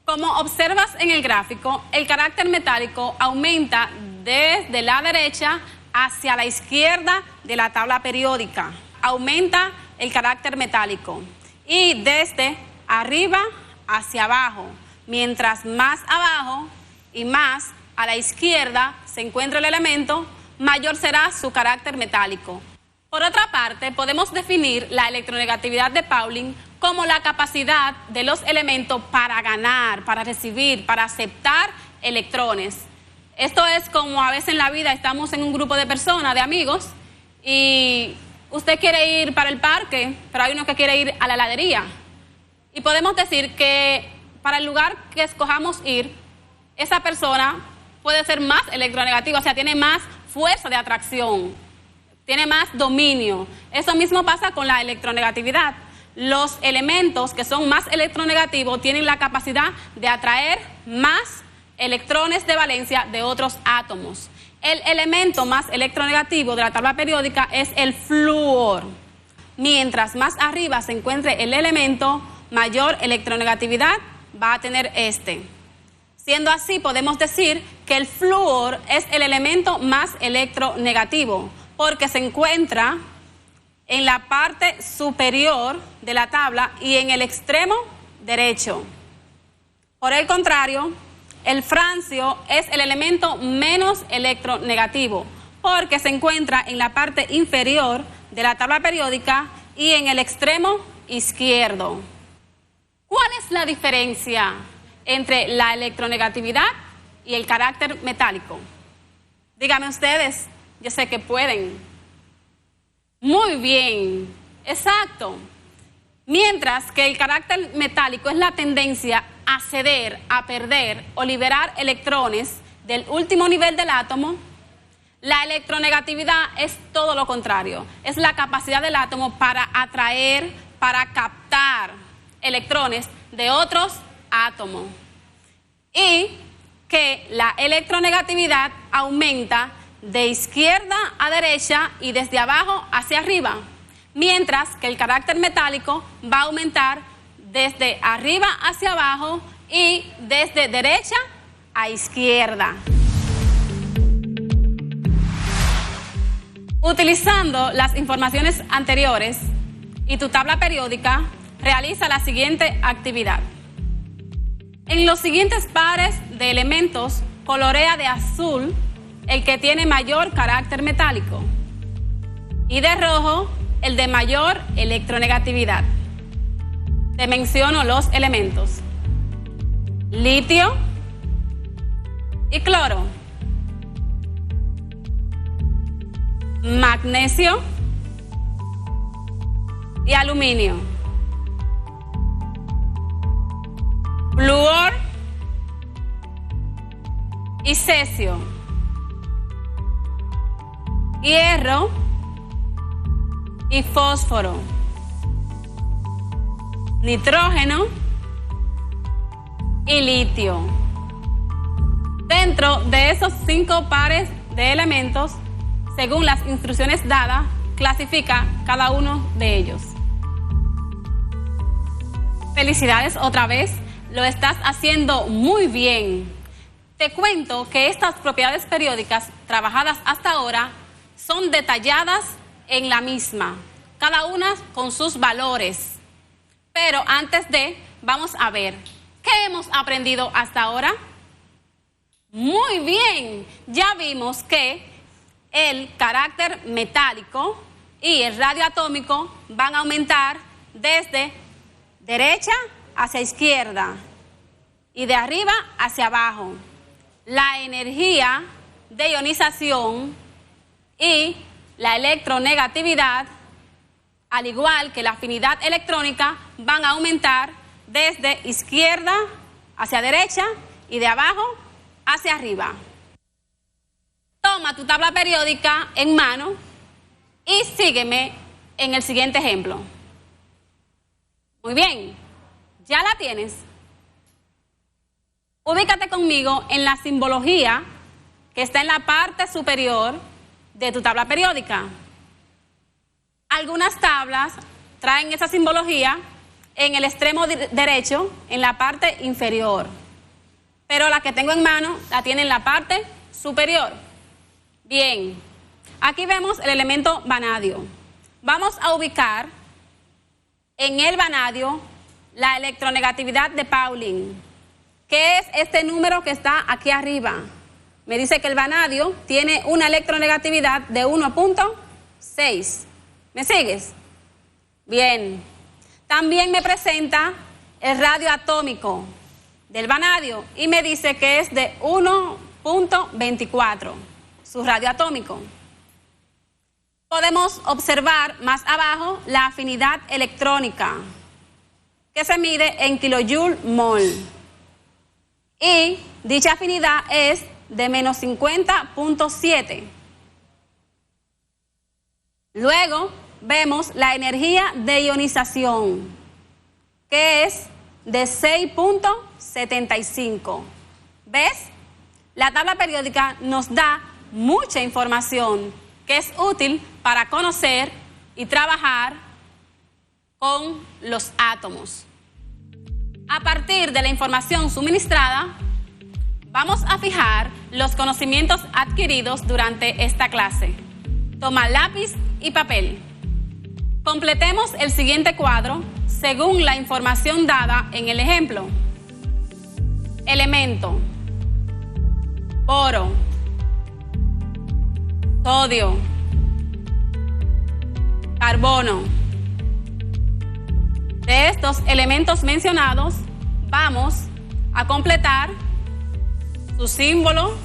Como observas en el gráfico, el carácter metálico aumenta desde la derecha hacia la izquierda de la tabla periódica, aumenta el carácter metálico. Y desde arriba hacia abajo, mientras más abajo y más a la izquierda se encuentra el elemento, mayor será su carácter metálico. Por otra parte, podemos definir la electronegatividad de Pauling como la capacidad de los elementos para ganar, para recibir, para aceptar electrones. Esto es como a veces en la vida estamos en un grupo de personas, de amigos, y usted quiere ir para el parque, pero hay uno que quiere ir a la heladería. Y podemos decir que para el lugar que escojamos ir, esa persona puede ser más electronegativa, o sea, tiene más fuerza de atracción, tiene más dominio. Eso mismo pasa con la electronegatividad. Los elementos que son más electronegativos tienen la capacidad de atraer más electrones de valencia de otros átomos. El elemento más electronegativo de la tabla periódica es el flúor. Mientras más arriba se encuentre el elemento, mayor electronegatividad va a tener este. Siendo así, podemos decir que el flúor es el elemento más electronegativo, porque se encuentra en la parte superior de la tabla y en el extremo derecho. Por el contrario, el francio es el elemento menos electronegativo, porque se encuentra en la parte inferior de la tabla periódica y en el extremo izquierdo. ¿Cuál es la diferencia entre la electronegatividad y el carácter metálico? Díganme ustedes, yo sé que pueden. Muy bien, exacto. Mientras que el carácter metálico es la tendencia a ceder, a perder o liberar electrones del último nivel del átomo, la electronegatividad es todo lo contrario. Es la capacidad del átomo para atraer, para captar electrones de otros átomos. Y que la electronegatividad aumenta de izquierda a derecha y desde abajo hacia arriba, mientras que el carácter metálico va a aumentar desde arriba hacia abajo y desde derecha a izquierda. Utilizando las informaciones anteriores y tu tabla periódica, realiza la siguiente actividad. En los siguientes pares de elementos, colorea de azul el que tiene mayor carácter metálico y de rojo el de mayor electronegatividad. Te menciono los elementos: litio y cloro, magnesio y aluminio, flúor y cesio, hierro y fósforo, nitrógeno y litio. Dentro de esos 5 pares de elementos, según las instrucciones dadas, clasifica cada uno de ellos. Felicidades otra vez, lo estás haciendo muy bien. Te cuento que estas propiedades periódicas trabajadas hasta ahora son detalladas en la misma, cada una con sus valores. Pero antes vamos a ver, ¿qué hemos aprendido hasta ahora? Muy bien, ya vimos que el carácter metálico y el radio atómico van a aumentar desde derecha hacia izquierda y de arriba hacia abajo. La energía de ionización y la electronegatividad, al igual que la afinidad electrónica, van a aumentar desde izquierda hacia derecha y de abajo hacia arriba. Toma tu tabla periódica en mano y sígueme en el siguiente ejemplo. Muy bien, ¿ya la tienes? Ubícate conmigo en la simbología que está en la parte superior de tu tabla periódica. Algunas tablas traen esa simbología en el extremo derecho, en la parte inferior. Pero la que tengo en mano la tiene en la parte superior. Bien, Aquí vemos el elemento vanadio. Vamos a ubicar en el vanadio la electronegatividad de Pauling, que es este número que está aquí arriba. Me dice que el vanadio tiene una electronegatividad de 1.6. ¿Me sigues? Bien. También me presenta el radio atómico del vanadio y me dice que es de 1.24, su radio atómico. Podemos observar más abajo la afinidad electrónica, que se mide en kilojoule-mol. Y dicha afinidad es de menos 50.7. Luego vemos la energía de ionización, que es de 6.75. ¿Ves? La tabla periódica nos da mucha información que es útil para conocer y trabajar con los átomos. A partir de la información suministrada, vamos a fijar los conocimientos adquiridos durante esta clase. Toma lápiz y papel. Completemos el siguiente cuadro según la información dada en el ejemplo. Elemento: boro, sodio, carbono. De estos elementos mencionados, vamos a completar su símbolo,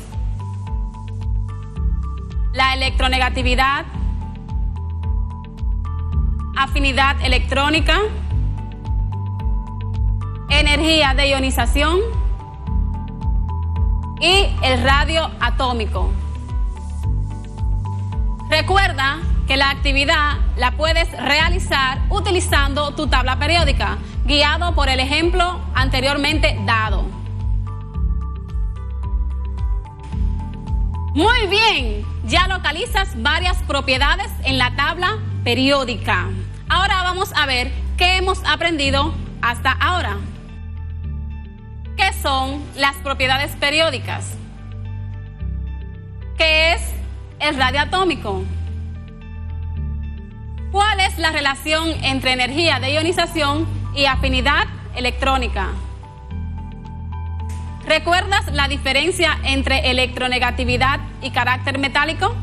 la electronegatividad, afinidad electrónica, energía de ionización y el radio atómico. Recuerda que la actividad la puedes realizar utilizando tu tabla periódica, guiado por el ejemplo anteriormente dado. Muy bien, ya localizas varias propiedades en la tabla periódica. Ahora vamos a ver qué hemos aprendido hasta ahora. ¿Qué son las propiedades periódicas? ¿Qué es el radio atómico? ¿Cuál es la relación entre energía de ionización y afinidad electrónica? ¿Recuerdas la diferencia entre electronegatividad y carácter metálico?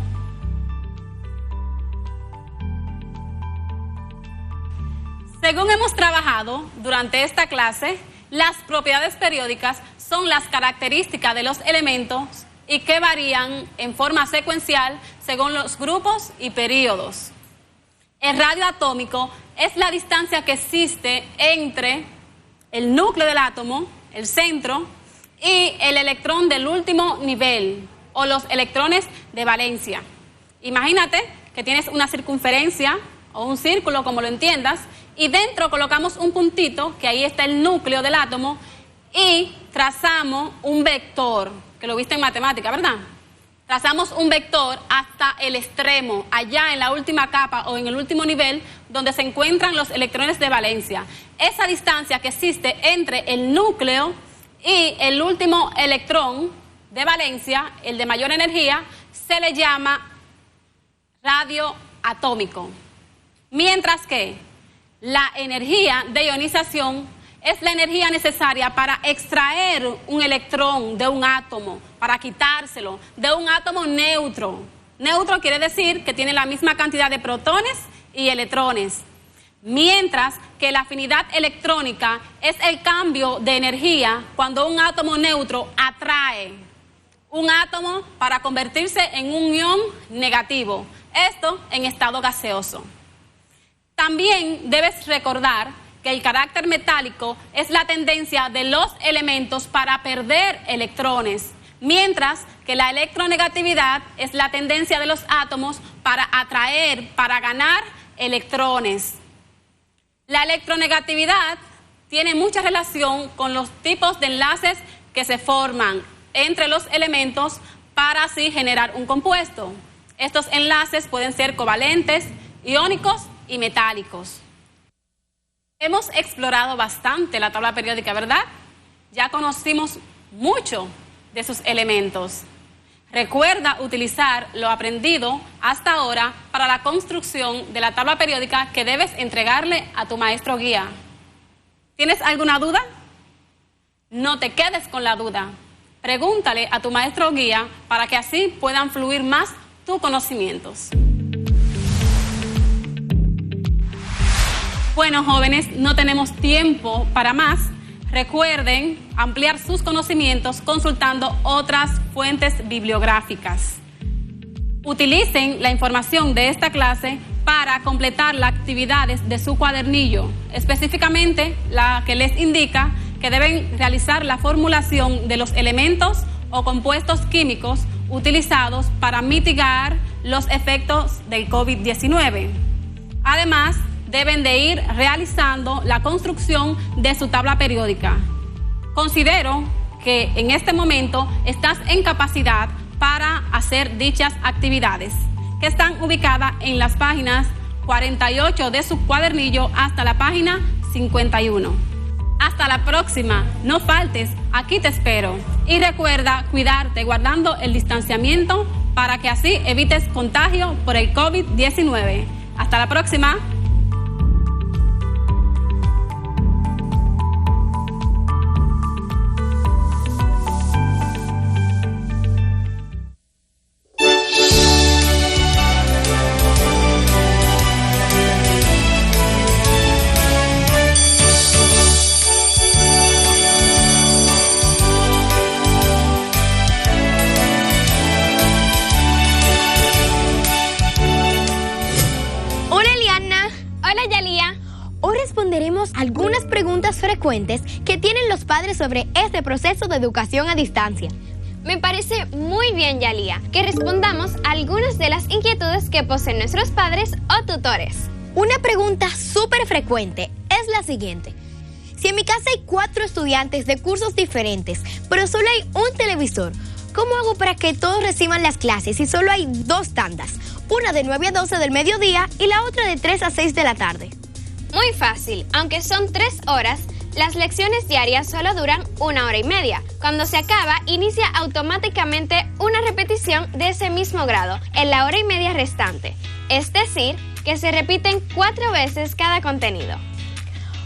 Según hemos trabajado durante esta clase, las propiedades periódicas son las características de los elementos y que varían en forma secuencial según los grupos y períodos. El radio atómico es la distancia que existe entre el núcleo del átomo, el centro, y el electrón del último nivel, o los electrones de valencia. Imagínate que tienes una circunferencia o un círculo, como lo entiendas, y dentro colocamos un puntito, que ahí está el núcleo del átomo, y trazamos un vector, que lo viste en matemática, ¿verdad? Trazamos un vector hasta el extremo, allá en la última capa o en el último nivel, donde se encuentran los electrones de valencia. Esa distancia que existe entre el núcleo y el último electrón de valencia, el de mayor energía, se le llama radio atómico. Mientras que la energía de ionización es la energía necesaria para extraer un electrón de un átomo, para quitárselo de un átomo neutro. Neutro quiere decir que tiene la misma cantidad de protones y electrones. Mientras que la afinidad electrónica es el cambio de energía cuando un átomo neutro atrae un átomo para convertirse en un ion negativo. Esto en estado gaseoso. También debes recordar que el carácter metálico es la tendencia de los elementos para perder electrones, mientras que la electronegatividad es la tendencia de los átomos para atraer, para ganar electrones. La electronegatividad tiene mucha relación con los tipos de enlaces que se forman entre los elementos para así generar un compuesto. Estos enlaces pueden ser covalentes, iónicos y metálicos. Hemos explorado bastante la tabla periódica, ¿verdad? Ya conocimos mucho de sus elementos. Recuerda utilizar lo aprendido hasta ahora para la construcción de la tabla periódica que debes entregarle a tu maestro guía. ¿Tienes alguna duda? No te quedes con la duda. Pregúntale a tu maestro guía para que así puedan fluir más tus conocimientos. Bueno, jóvenes, no tenemos tiempo para más. Recuerden ampliar sus conocimientos consultando otras fuentes bibliográficas. Utilicen la información de esta clase para completar las actividades de su cuadernillo, específicamente la que les indica que deben realizar la formulación de los elementos o compuestos químicos utilizados para mitigar los efectos del COVID-19. Además, deben de ir realizando la construcción de su tabla periódica. Considero que en este momento estás en capacidad para hacer dichas actividades, que están ubicadas en las páginas 48 de su cuadernillo hasta la página 51. Hasta la próxima, no faltes, aquí te espero. Y recuerda cuidarte guardando el distanciamiento para que así evites contagio por el COVID-19. Hasta la próxima. Algunas preguntas frecuentes que tienen los padres sobre este proceso de educación a distancia. Me parece muy bien, Yalía, que respondamos a algunas de las inquietudes que poseen nuestros padres o tutores. Una pregunta súper frecuente es la siguiente. Si en mi casa hay 4 estudiantes de cursos diferentes, pero solo hay un televisor, ¿cómo hago para que todos reciban las clases si solo hay 2 tandas? Una de 9 a 12 del mediodía y la otra de 3 a 6 de la tarde. Muy fácil, aunque son 3 horas, las lecciones diarias solo duran 1 hora y media. Cuando se acaba, inicia automáticamente una repetición de ese mismo grado en la hora y media restante. Es decir, que se repiten 4 veces cada contenido.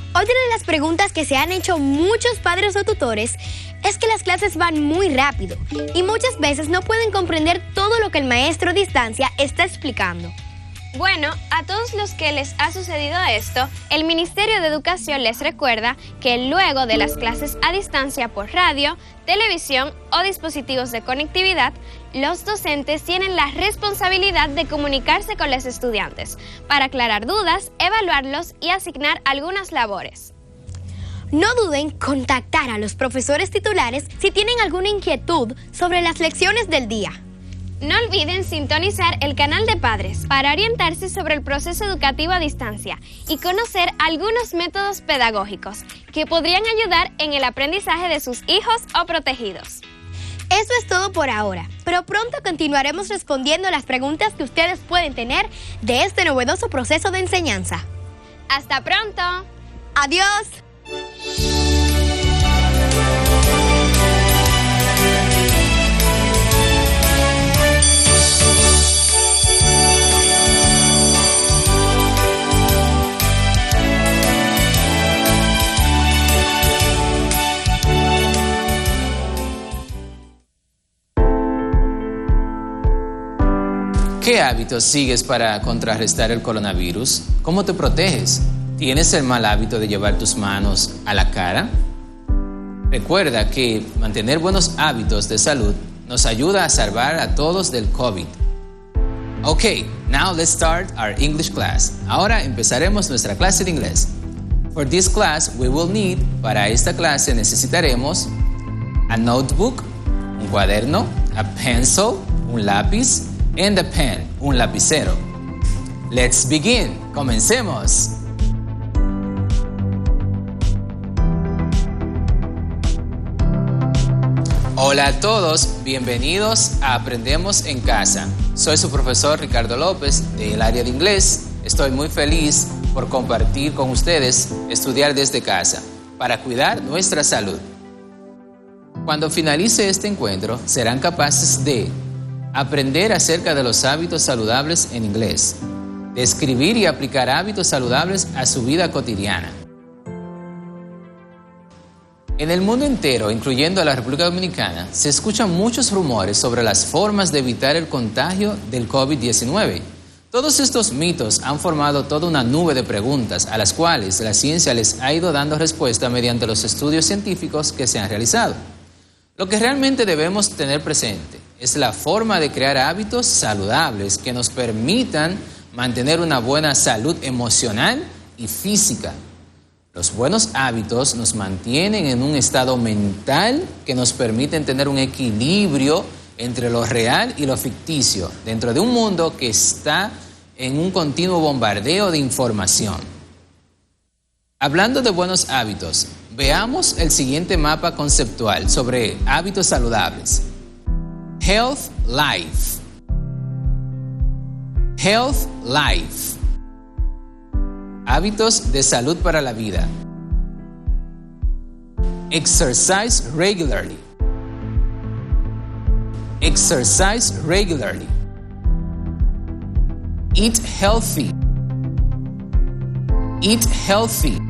Otra de las preguntas que se han hecho muchos padres o tutores es que las clases van muy rápido y muchas veces no pueden comprender todo lo que el maestro a distancia está explicando. Bueno, a todos los que les ha sucedido esto, el Ministerio de Educación les recuerda que luego de las clases a distancia por radio, televisión o dispositivos de conectividad, los docentes tienen la responsabilidad de comunicarse con los estudiantes para aclarar dudas, evaluarlos y asignar algunas labores. No duden en contactar a los profesores titulares si tienen alguna inquietud sobre las lecciones del día. No olviden sintonizar el canal de Padres para orientarse sobre el proceso educativo a distancia y conocer algunos métodos pedagógicos que podrían ayudar en el aprendizaje de sus hijos o protegidos. Eso es todo por ahora, pero pronto continuaremos respondiendo las preguntas que ustedes pueden tener de este novedoso proceso de enseñanza. ¡Hasta pronto! ¡Adiós! ¿Qué hábitos sigues para contrarrestar el coronavirus? ¿Cómo te proteges? ¿Tienes el mal hábito de llevar tus manos a la cara? Recuerda que mantener buenos hábitos de salud nos ayuda a salvar a todos del COVID. Okay, now let's start our English class. Ahora empezaremos nuestra clase de inglés. For this class, we will need, para esta clase necesitaremos a notebook, un cuaderno, a pencil, un lápiz, and a pen, un lapicero. Let's begin. Comencemos. Hola a todos, bienvenidos a Aprendemos en Casa. Soy su profesor Ricardo López del área de inglés. Estoy muy feliz por compartir con ustedes estudiar desde casa para cuidar nuestra salud. Cuando finalice este encuentro, serán capaces de aprender acerca de los hábitos saludables en inglés, describir y aplicar hábitos saludables a su vida cotidiana. En el mundo entero, incluyendo a la República Dominicana, se escuchan muchos rumores sobre las formas de evitar el contagio del COVID-19. Todos estos mitos han formado toda una nube de preguntas a las cuales la ciencia les ha ido dando respuesta mediante los estudios científicos que se han realizado. Lo que realmente debemos tener presente es la forma de crear hábitos saludables que nos permitan mantener una buena salud emocional y física. Los buenos hábitos nos mantienen en un estado mental que nos permiten tener un equilibrio entre lo real y lo ficticio, dentro de un mundo que está en un continuo bombardeo de información. Hablando de buenos hábitos, veamos el siguiente mapa conceptual sobre hábitos saludables. Health Life. Health Life. Hábitos de salud para la vida. Exercise regularly. Exercise regularly. Eat healthy. Eat healthy.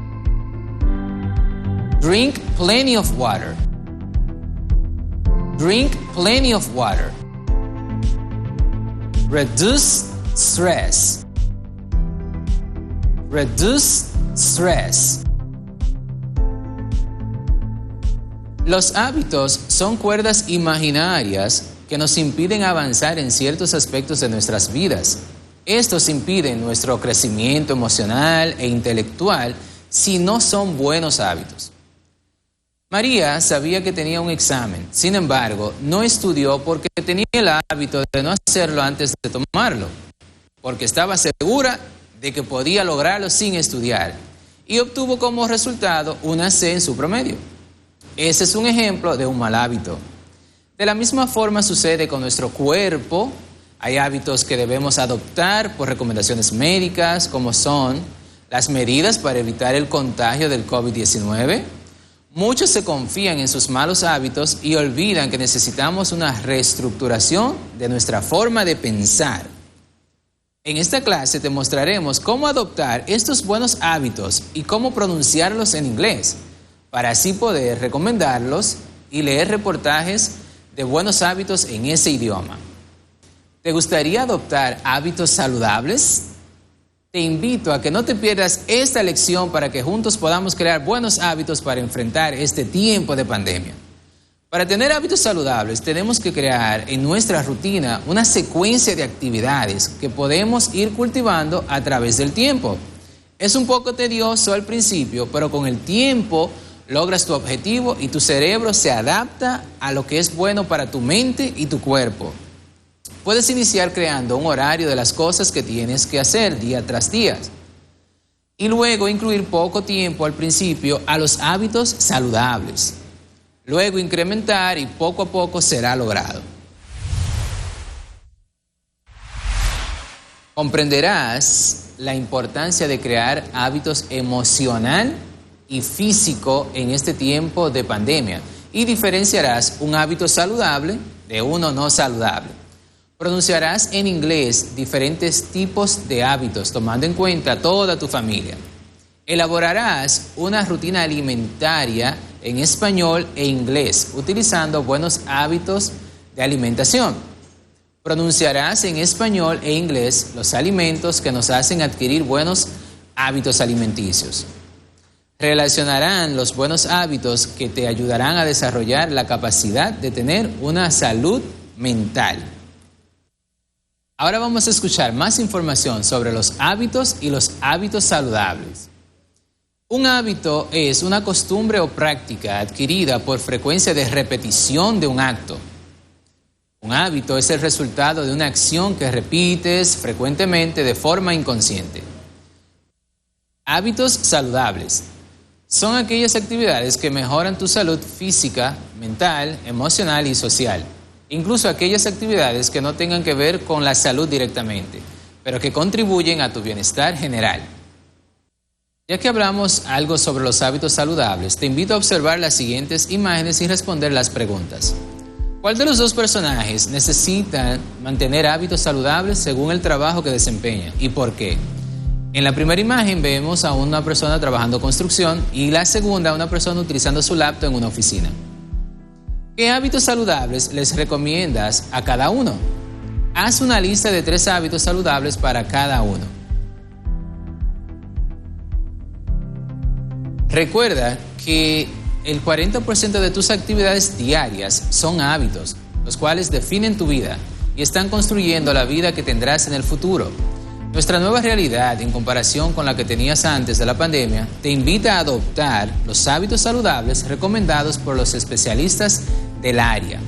Drink plenty of water. Drink plenty of water. Reduce stress. Reduce stress. Los hábitos son cuerdas imaginarias que nos impiden avanzar en ciertos aspectos de nuestras vidas. Estos impiden nuestro crecimiento emocional e intelectual si no son buenos hábitos. María sabía que tenía un examen, sin embargo, no estudió porque tenía el hábito de no hacerlo antes de tomarlo, porque estaba segura de que podía lograrlo sin estudiar y obtuvo como resultado una C en su promedio. Ese es un ejemplo de un mal hábito. De la misma forma sucede con nuestro cuerpo. Hay hábitos que debemos adoptar por recomendaciones médicas, como son las medidas para evitar el contagio del COVID-19. Muchos se confían en sus malos hábitos y olvidan que necesitamos una reestructuración de nuestra forma de pensar. En esta clase te mostraremos cómo adoptar estos buenos hábitos y cómo pronunciarlos en inglés, para así poder recomendarlos y leer reportajes de buenos hábitos en ese idioma. ¿Te gustaría adoptar hábitos saludables? Te invito a que no te pierdas esta lección para que juntos podamos crear buenos hábitos para enfrentar este tiempo de pandemia. Para tener hábitos saludables tenemos que crear en nuestra rutina una secuencia de actividades que podemos ir cultivando a través del tiempo. Es un poco tedioso al principio, pero con el tiempo logras tu objetivo y tu cerebro se adapta a lo que es bueno para tu mente y tu cuerpo. Puedes iniciar creando un horario de las cosas que tienes que hacer día tras día y luego incluir poco tiempo al principio a los hábitos saludables. Luego incrementar y poco a poco será logrado. Comprenderás la importancia de crear hábitos emocional y físico en este tiempo de pandemia y diferenciarás un hábito saludable de uno no saludable. Pronunciarás en inglés diferentes tipos de hábitos, tomando en cuenta toda tu familia. Elaborarás una rutina alimentaria en español e inglés, utilizando buenos hábitos de alimentación. Pronunciarás en español e inglés los alimentos que nos hacen adquirir buenos hábitos alimenticios. Relacionarán los buenos hábitos que te ayudarán a desarrollar la capacidad de tener una salud mental. Ahora vamos a escuchar más información sobre los hábitos y los hábitos saludables. Un hábito es una costumbre o práctica adquirida por frecuencia de repetición de un acto. Un hábito es el resultado de una acción que repites frecuentemente de forma inconsciente. Hábitos saludables son aquellas actividades que mejoran tu salud física, mental, emocional y social. Incluso aquellas actividades que no tengan que ver con la salud directamente, pero que contribuyen a tu bienestar general. Ya que hablamos algo sobre los hábitos saludables, te invito a observar las siguientes imágenes y responder las preguntas. ¿Cuál de los dos personajes necesita mantener hábitos saludables según el trabajo que desempeña y por qué? En la primera imagen vemos a una persona trabajando construcción y la segunda a una persona utilizando su laptop en una oficina. ¿Qué hábitos saludables les recomiendas a cada uno? Haz una lista de 3 hábitos saludables para cada uno. Recuerda que el 40% de tus actividades diarias son hábitos, los cuales definen tu vida y están construyendo la vida que tendrás en el futuro. Nuestra nueva realidad, en comparación con la que tenías antes de la pandemia, te invita a adoptar los hábitos saludables recomendados por los especialistas del área.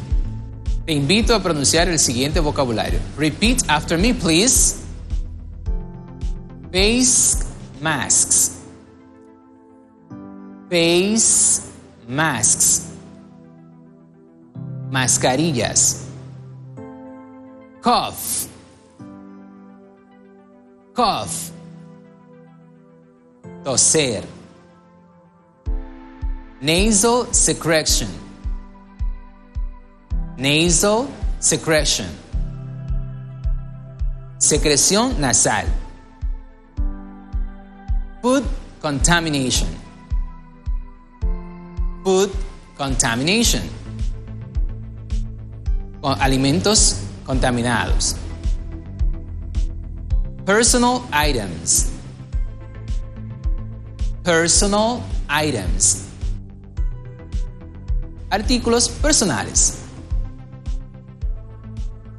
Te invito a pronunciar el siguiente vocabulario. Repeat after me, please. Face masks. Face masks. Mascarillas. Cough. Cough. Toser. Nasal secretion. Nasal secretion. Secreción nasal. Food contamination. Food contamination. Alimentos contaminados. Personal items. Personal items. Artículos personales.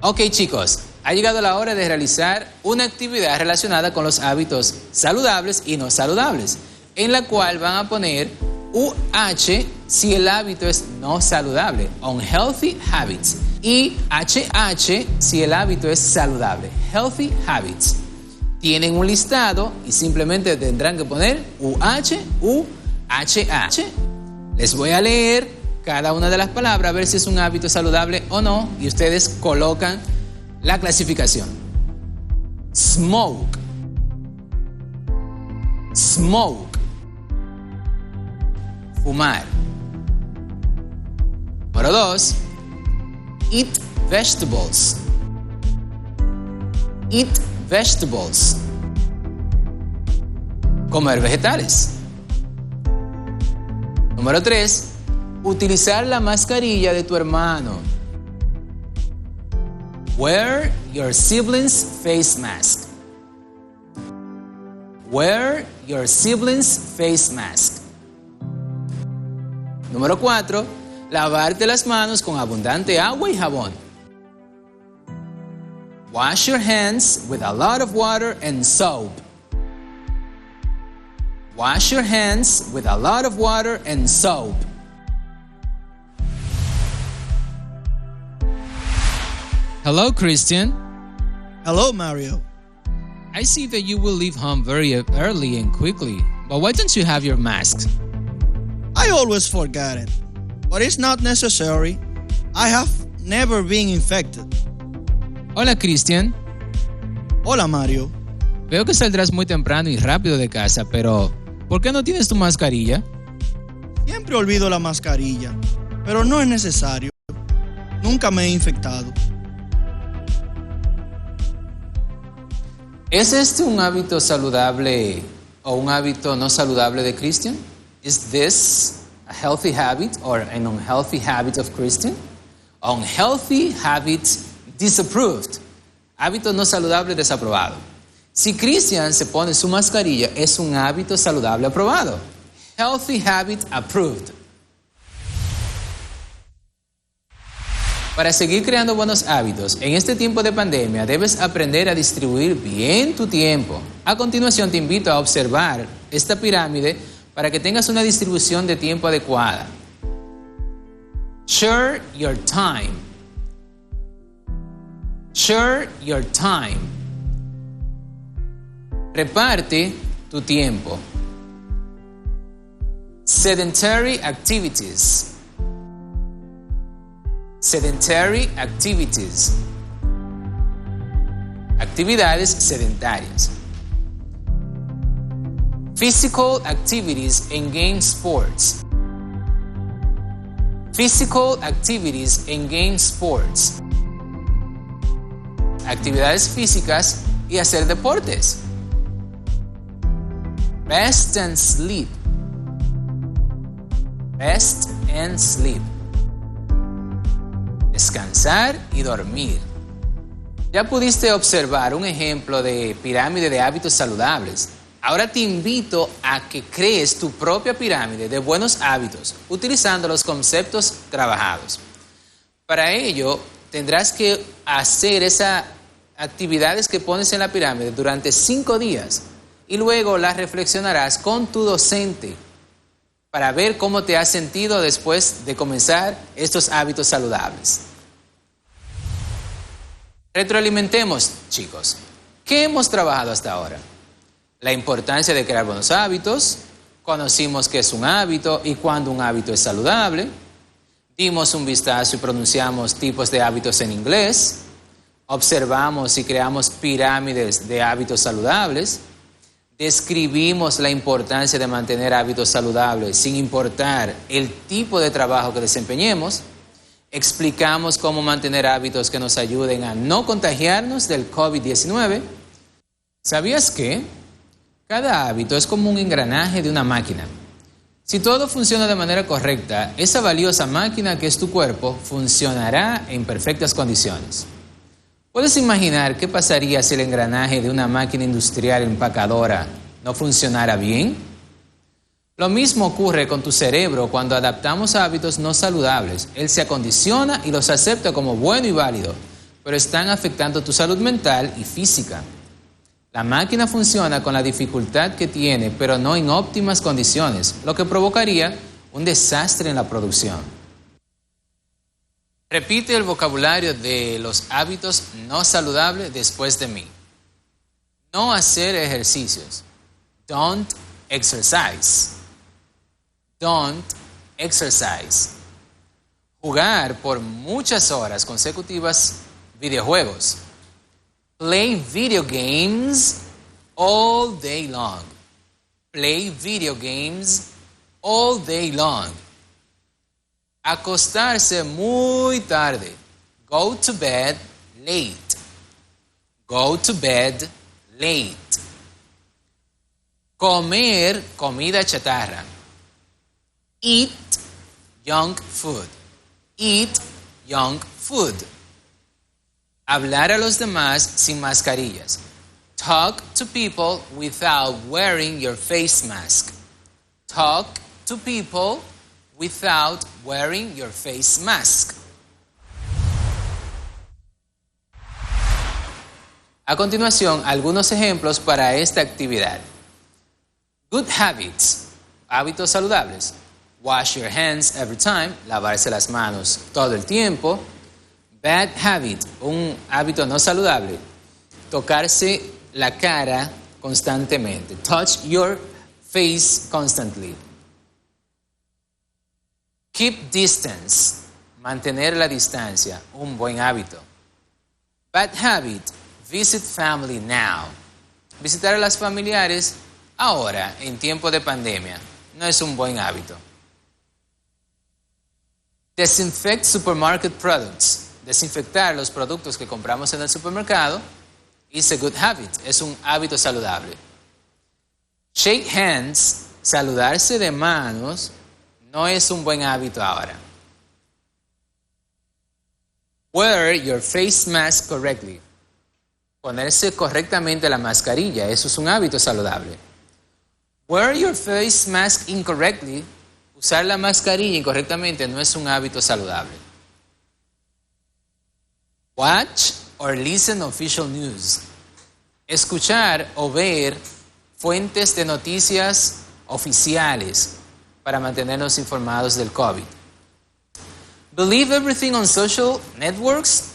Ok, chicos, ha llegado la hora de realizar una actividad relacionada con los hábitos saludables y no saludables, en la cual van a poner UH si el hábito es no saludable, unhealthy habits, y HH si el hábito es saludable, healthy habits. Tienen un listado y simplemente tendrán que poner UH, UHH. Les voy a leer cada una de las palabras a ver si es un hábito saludable o no y ustedes colocan la clasificación. Smoke. Smoke. Fumar. Número 2. Eat vegetables. Eat vegetables. Comer vegetales. Número 3. Utilizar la mascarilla de tu hermano. Wear your sibling's face mask. Wear your sibling's face mask. Número 4. Lavarte las manos con abundante agua y jabón. Wash your hands with a lot of water and soap. Wash your hands with a lot of water and soap. Hello, Christian. Hello, Mario. I see that you will leave home very early and quickly, but why don't you have your mask? I always forget it, but it's not necessary. I have never been infected. Hola, Christian. Hola, Mario. Veo que saldrás muy temprano y rápido de casa, pero ¿por qué no tienes tu mascarilla? Siempre olvido la mascarilla, pero no es necesario. Nunca me he infectado. ¿Es este un hábito saludable o un hábito no saludable de Christian? Is this a healthy habit or an unhealthy habit of Christian? Unhealthy habit disapproved. Hábito no saludable desaprobado. Si Christian se pone su mascarilla, es un hábito saludable aprobado. Healthy habit approved. Para seguir creando buenos hábitos, en este tiempo de pandemia debes aprender a distribuir bien tu tiempo. A continuación te invito a observar esta pirámide para que tengas una distribución de tiempo adecuada. Share your time. Share your time. Reparte tu tiempo. Sedentary activities. Sedentary activities. Actividades sedentarias. Physical activities and game sports. Physical activities and game sports. Actividades físicas y hacer deportes. Rest and sleep. Rest and sleep. Descansar y dormir. Ya pudiste observar un ejemplo de pirámide de hábitos saludables. Ahora te invito a que crees tu propia pirámide de buenos hábitos utilizando los conceptos trabajados. Para ello, tendrás que hacer esas actividades que pones en la pirámide durante 5 días y luego las reflexionarás con tu docente para ver cómo te has sentido después de comenzar estos hábitos saludables. Retroalimentemos, chicos. ¿Qué hemos trabajado hasta ahora? La importancia de crear buenos hábitos, conocimos qué es un hábito y cuándo un hábito es saludable, dimos un vistazo y pronunciamos tipos de hábitos en inglés, observamos y creamos pirámides de hábitos saludables, describimos la importancia de mantener hábitos saludables sin importar el tipo de trabajo que desempeñemos, explicamos cómo mantener hábitos que nos ayuden a no contagiarnos del COVID-19. ¿Sabías que cada hábito es como un engranaje de una máquina? Si todo funciona de manera correcta, esa valiosa máquina que es tu cuerpo funcionará en perfectas condiciones. ¿Puedes imaginar qué pasaría si el engranaje de una máquina industrial empacadora no funcionara bien? Lo mismo ocurre con tu cerebro cuando adaptamos hábitos no saludables. Él se acondiciona y los acepta como bueno y válido, pero están afectando tu salud mental y física. La máquina funciona con la dificultad que tiene, pero no en óptimas condiciones, lo que provocaría un desastre en la producción. Repite el vocabulario de los hábitos no saludables después de mí. No hacer ejercicios. Don't exercise. Don't exercise. Jugar por muchas horas consecutivas videojuegos. Play video games all day long. Play video games all day long. Acostarse muy tarde. Go to bed late. Go to bed late. Comer comida chatarra. Eat junk food. Eat junk food. Hablar a los demás sin mascarillas. Talk to people without wearing your face mask. Talk to people without wearing your face mask. A continuación, algunos ejemplos para esta actividad. Good habits, hábitos saludables. Wash your hands every time, lavarse las manos todo el tiempo. Bad habit, un hábito no saludable. Tocarse la cara constantemente. Touch your face constantly. Keep distance, mantener la distancia, un buen hábito. Bad habit, visit family now. Visitar a los familiares ahora, en tiempo de pandemia, no es un buen hábito. Disinfect supermarket products. Desinfectar los productos que compramos en el supermercado is a good habit, es un hábito saludable. Shake hands, saludarse de manos, no es un buen hábito ahora. Wear your face mask correctly. Ponerse correctamente la mascarilla, eso es un hábito saludable. Wear your face mask incorrectly. Usar la mascarilla incorrectamente no es un hábito saludable. Watch or listen official news. Escuchar o ver fuentes de noticias oficiales para mantenernos informados del COVID. Believe everything on social networks.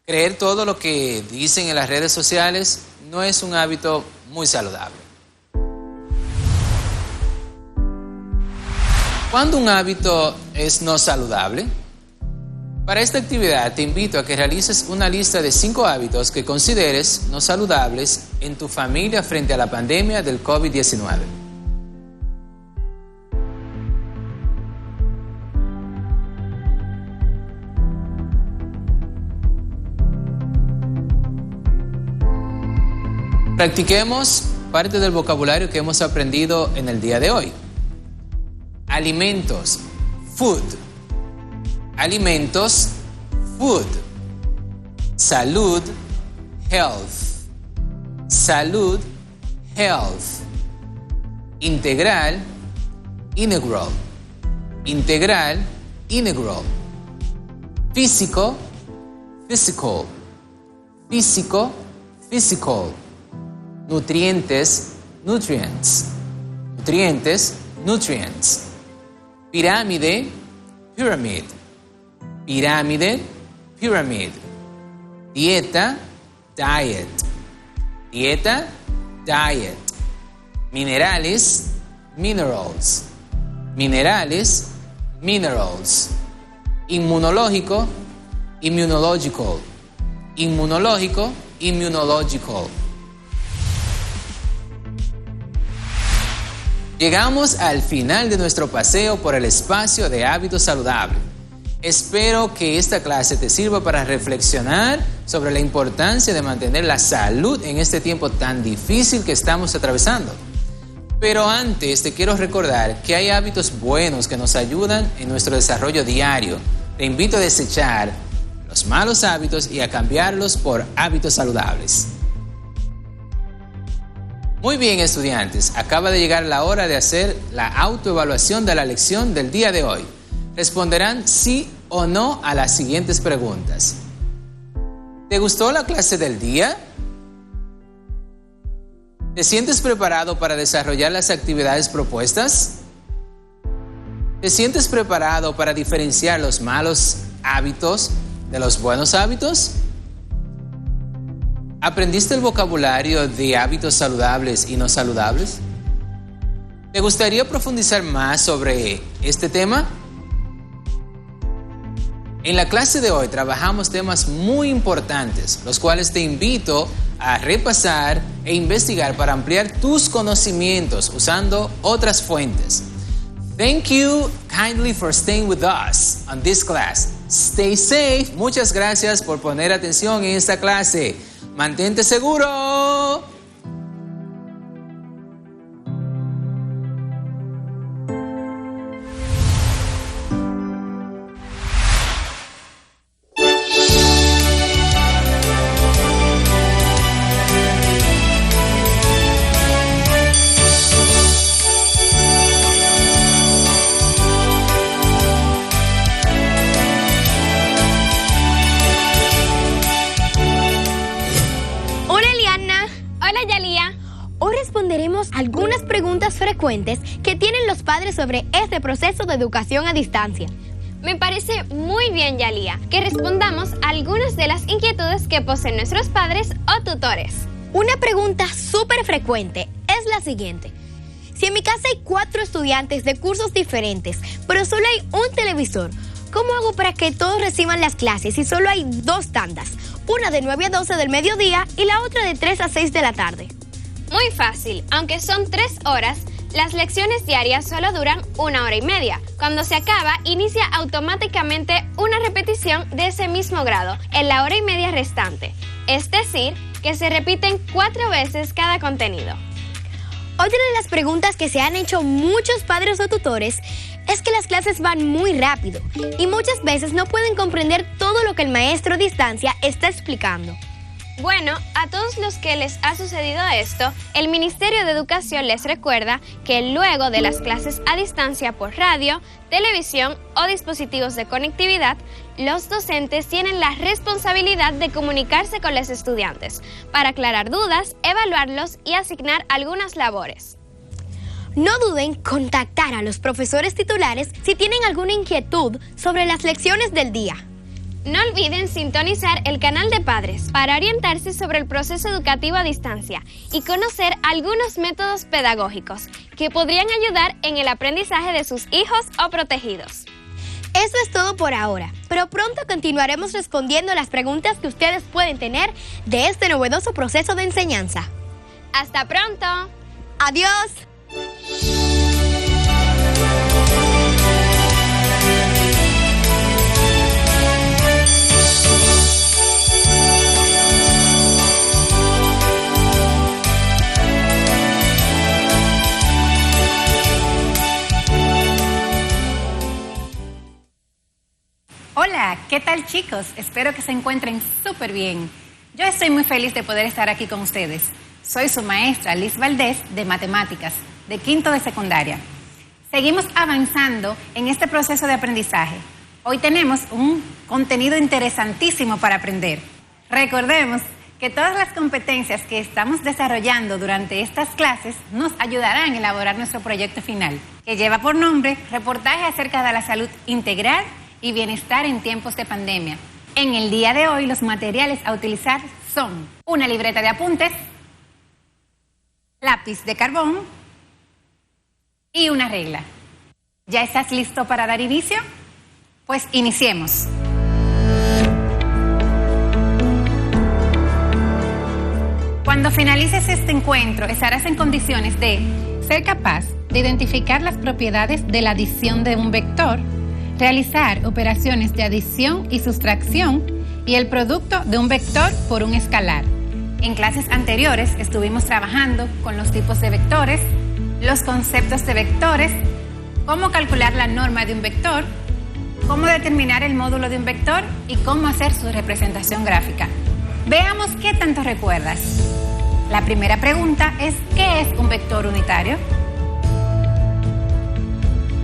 Creer todo lo que dicen en las redes sociales no es un hábito muy saludable. ¿Cuándo un hábito es no saludable? Para esta actividad te invito a que realices una lista de 5 hábitos que consideres no saludables en tu familia frente a la pandemia del COVID-19. Practiquemos parte del vocabulario que hemos aprendido en el día de hoy. Alimentos, food. Alimentos, food. Salud, health. Salud, health. Integral, integral. Integral, integral. Físico, physical. Físico, physical. Nutrientes, nutrients. Nutrientes, nutrients. Pirámide, pyramid. Pirámide, pyramid. Dieta, diet. Dieta, diet. Minerales, minerals. Minerales, minerals. Inmunológico, immunological. Inmunológico, immunological. Llegamos al final de nuestro paseo por el espacio de hábitos saludables. Espero que esta clase te sirva para reflexionar sobre la importancia de mantener la salud en este tiempo tan difícil que estamos atravesando. Pero antes te quiero recordar que hay hábitos buenos que nos ayudan en nuestro desarrollo diario. Te invito a desechar los malos hábitos y a cambiarlos por hábitos saludables. Muy bien, estudiantes, acaba de llegar la hora de hacer la autoevaluación de la lección del día de hoy. Responderán sí o no a las siguientes preguntas. ¿Te gustó la clase del día? ¿Te sientes preparado para desarrollar las actividades propuestas? ¿Te sientes preparado para diferenciar los malos hábitos de los buenos hábitos? ¿Aprendiste el vocabulario de hábitos saludables y no saludables? ¿Te gustaría profundizar más sobre este tema? En la clase de hoy trabajamos temas muy importantes, los cuales te invito a repasar e investigar para ampliar tus conocimientos usando otras fuentes. Thank you kindly for staying with us on this class. Stay safe. Muchas gracias por poner atención en esta clase. Mantente seguro. Algunas preguntas frecuentes que tienen los padres sobre este proceso de educación a distancia. Me parece muy bien, Yalía, que respondamos a algunas de las inquietudes que poseen nuestros padres o tutores. Una pregunta súper frecuente es la siguiente. Si en mi casa hay 4 estudiantes de cursos diferentes, pero solo hay un televisor, ¿cómo hago para que todos reciban las clases si solo hay 2 tandas? Una de 9 a 12 del mediodía y la otra de 3 a 6 de la tarde. Muy fácil, aunque son 3 horas, las lecciones diarias solo duran 1 hora y media. Cuando se acaba, inicia automáticamente una repetición de ese mismo grado en la hora y media restante. Es decir, que se repiten 4 veces cada contenido. Otra de las preguntas que se han hecho muchos padres o tutores es que las clases van muy rápido y muchas veces no pueden comprender todo lo que el maestro a distancia está explicando. Bueno, a todos los que les ha sucedido esto, el Ministerio de Educación les recuerda que luego de las clases a distancia por radio, televisión o dispositivos de conectividad, los docentes tienen la responsabilidad de comunicarse con los estudiantes para aclarar dudas, evaluarlos y asignar algunas labores. No duden en contactar a los profesores titulares si tienen alguna inquietud sobre las lecciones del día. No olviden sintonizar el canal de Padres para orientarse sobre el proceso educativo a distancia y conocer algunos métodos pedagógicos que podrían ayudar en el aprendizaje de sus hijos o protegidos. Eso es todo por ahora, pero pronto continuaremos respondiendo las preguntas que ustedes pueden tener de este novedoso proceso de enseñanza. ¡Hasta pronto! ¡Adiós! ¿Qué tal, chicos? Espero que se encuentren súper bien. Yo estoy muy feliz de poder estar aquí con ustedes. Soy su maestra Liz Valdés de Matemáticas, de quinto de secundaria. Seguimos avanzando en este proceso de aprendizaje. Hoy tenemos un contenido interesantísimo para aprender. Recordemos que todas las competencias que estamos desarrollando durante estas clases nos ayudarán a elaborar nuestro proyecto final, que lleva por nombre Reportaje acerca de la salud integral y bienestar en tiempos de pandemia. En el día de hoy, los materiales a utilizar son una libreta de apuntes, lápiz de carbón y una regla. ¿Ya estás listo para dar inicio? Pues iniciemos. Cuando finalices este encuentro, estarás en condiciones de ser capaz de identificar las propiedades de la adición de un vector, realizar operaciones de adición y sustracción y el producto de un vector por un escalar. En clases anteriores estuvimos trabajando con los tipos de vectores, los conceptos de vectores, cómo calcular la norma de un vector, cómo determinar el módulo de un vector y cómo hacer su representación gráfica. Veamos qué tanto recuerdas. La primera pregunta es, ¿qué es un vector unitario?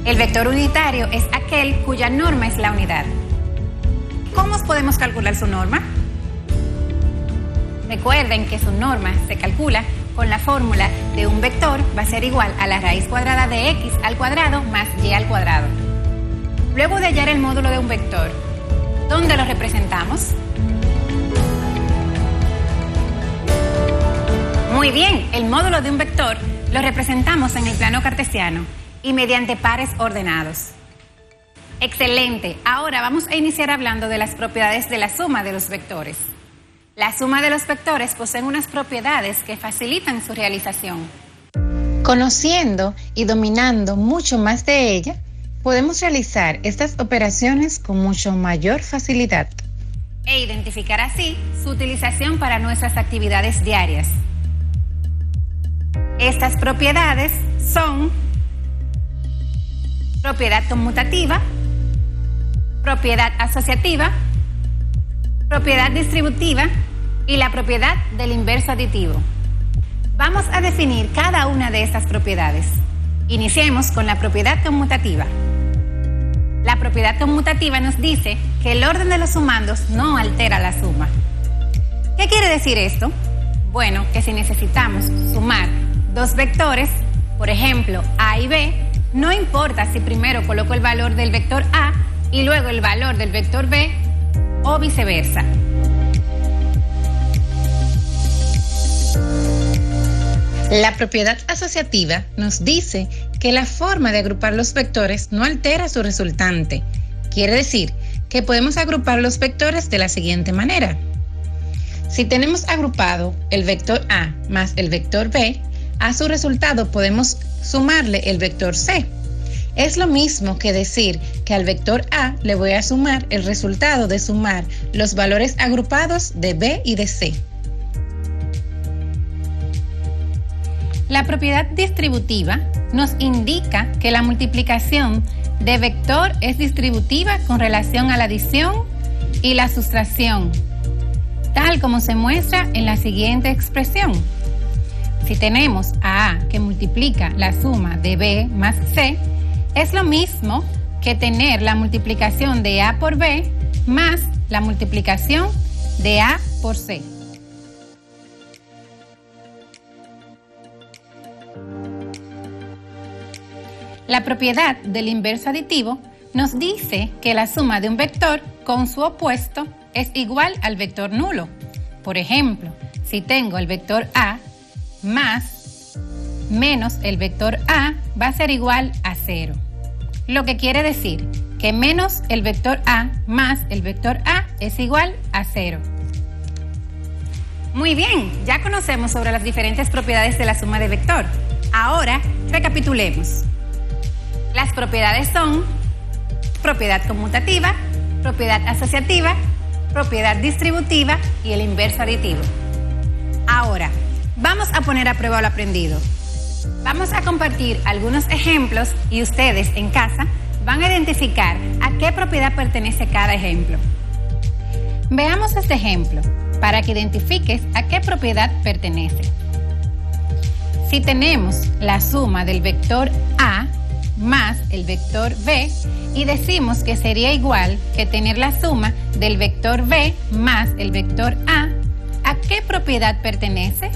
El vector unitario es aquel cuya norma es la unidad. ¿Cómo podemos calcular su norma? Recuerden que su norma se calcula con la fórmula de un vector va a ser igual a la raíz cuadrada de x al cuadrado más y al cuadrado. Luego de hallar el módulo de un vector, ¿dónde lo representamos? Muy bien, el módulo de un vector lo representamos en el plano cartesiano y mediante pares ordenados. Excelente, ahora vamos a iniciar hablando de las propiedades de la suma de los vectores. La suma de los vectores posee unas propiedades que facilitan su realización. Conociendo y dominando mucho más de ella, podemos realizar estas operaciones con mucho mayor facilidad e identificar así su utilización para nuestras actividades diarias. Estas propiedades son propiedad conmutativa, propiedad asociativa, propiedad distributiva y la propiedad del inverso aditivo. Vamos a definir cada una de estas propiedades. Iniciemos con la propiedad conmutativa. La propiedad conmutativa nos dice que el orden de los sumandos no altera la suma. ¿Qué quiere decir esto? Bueno, que si necesitamos sumar dos vectores, por ejemplo, A y B, no importa si primero coloco el valor del vector A y luego el valor del vector B o viceversa. La propiedad asociativa nos dice que la forma de agrupar los vectores no altera su resultante. Quiere decir que podemos agrupar los vectores de la siguiente manera. Si tenemos agrupado el vector A más el vector B, a su resultado podemos sumarle el vector C. Es lo mismo que decir que al vector A le voy a sumar el resultado de sumar los valores agrupados de B y de C. La propiedad distributiva nos indica que la multiplicación de vector es distributiva con relación a la adición y la sustracción, tal como se muestra en la siguiente expresión. Si tenemos a A que multiplica la suma de B más C, es lo mismo que tener la multiplicación de A por B más la multiplicación de A por C. La propiedad del inverso aditivo nos dice que la suma de un vector con su opuesto es igual al vector nulo. Por ejemplo, si tengo el vector A más menos el vector A va a ser igual a 0. Lo que quiere decir que menos el vector A más el vector A es igual a 0. Muy bien, ya conocemos sobre las diferentes propiedades de la suma de vector. Ahora, recapitulemos. Las propiedades son propiedad conmutativa, propiedad asociativa, propiedad distributiva y el inverso aditivo. Ahora, vamos a poner a prueba lo aprendido. Vamos a compartir algunos ejemplos y ustedes en casa van a identificar a qué propiedad pertenece cada ejemplo. Veamos este ejemplo para que identifiques a qué propiedad pertenece. Si tenemos la suma del vector A más el vector B y decimos que sería igual que tener la suma del vector B más el vector A, ¿a qué propiedad pertenece?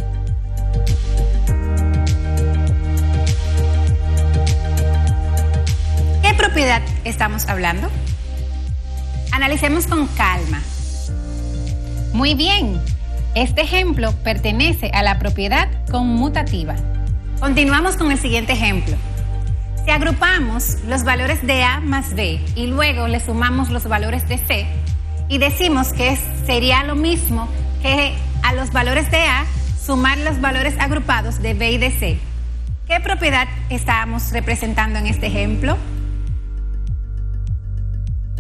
¿Qué propiedad estamos hablando? Analicemos con calma. Muy bien, este ejemplo pertenece a la propiedad conmutativa. Continuamos con el siguiente ejemplo. Si agrupamos los valores de A más B y luego le sumamos los valores de C y decimos que sería lo mismo que a los valores de A sumar los valores agrupados de B y de C, ¿qué propiedad estamos representando en este ejemplo?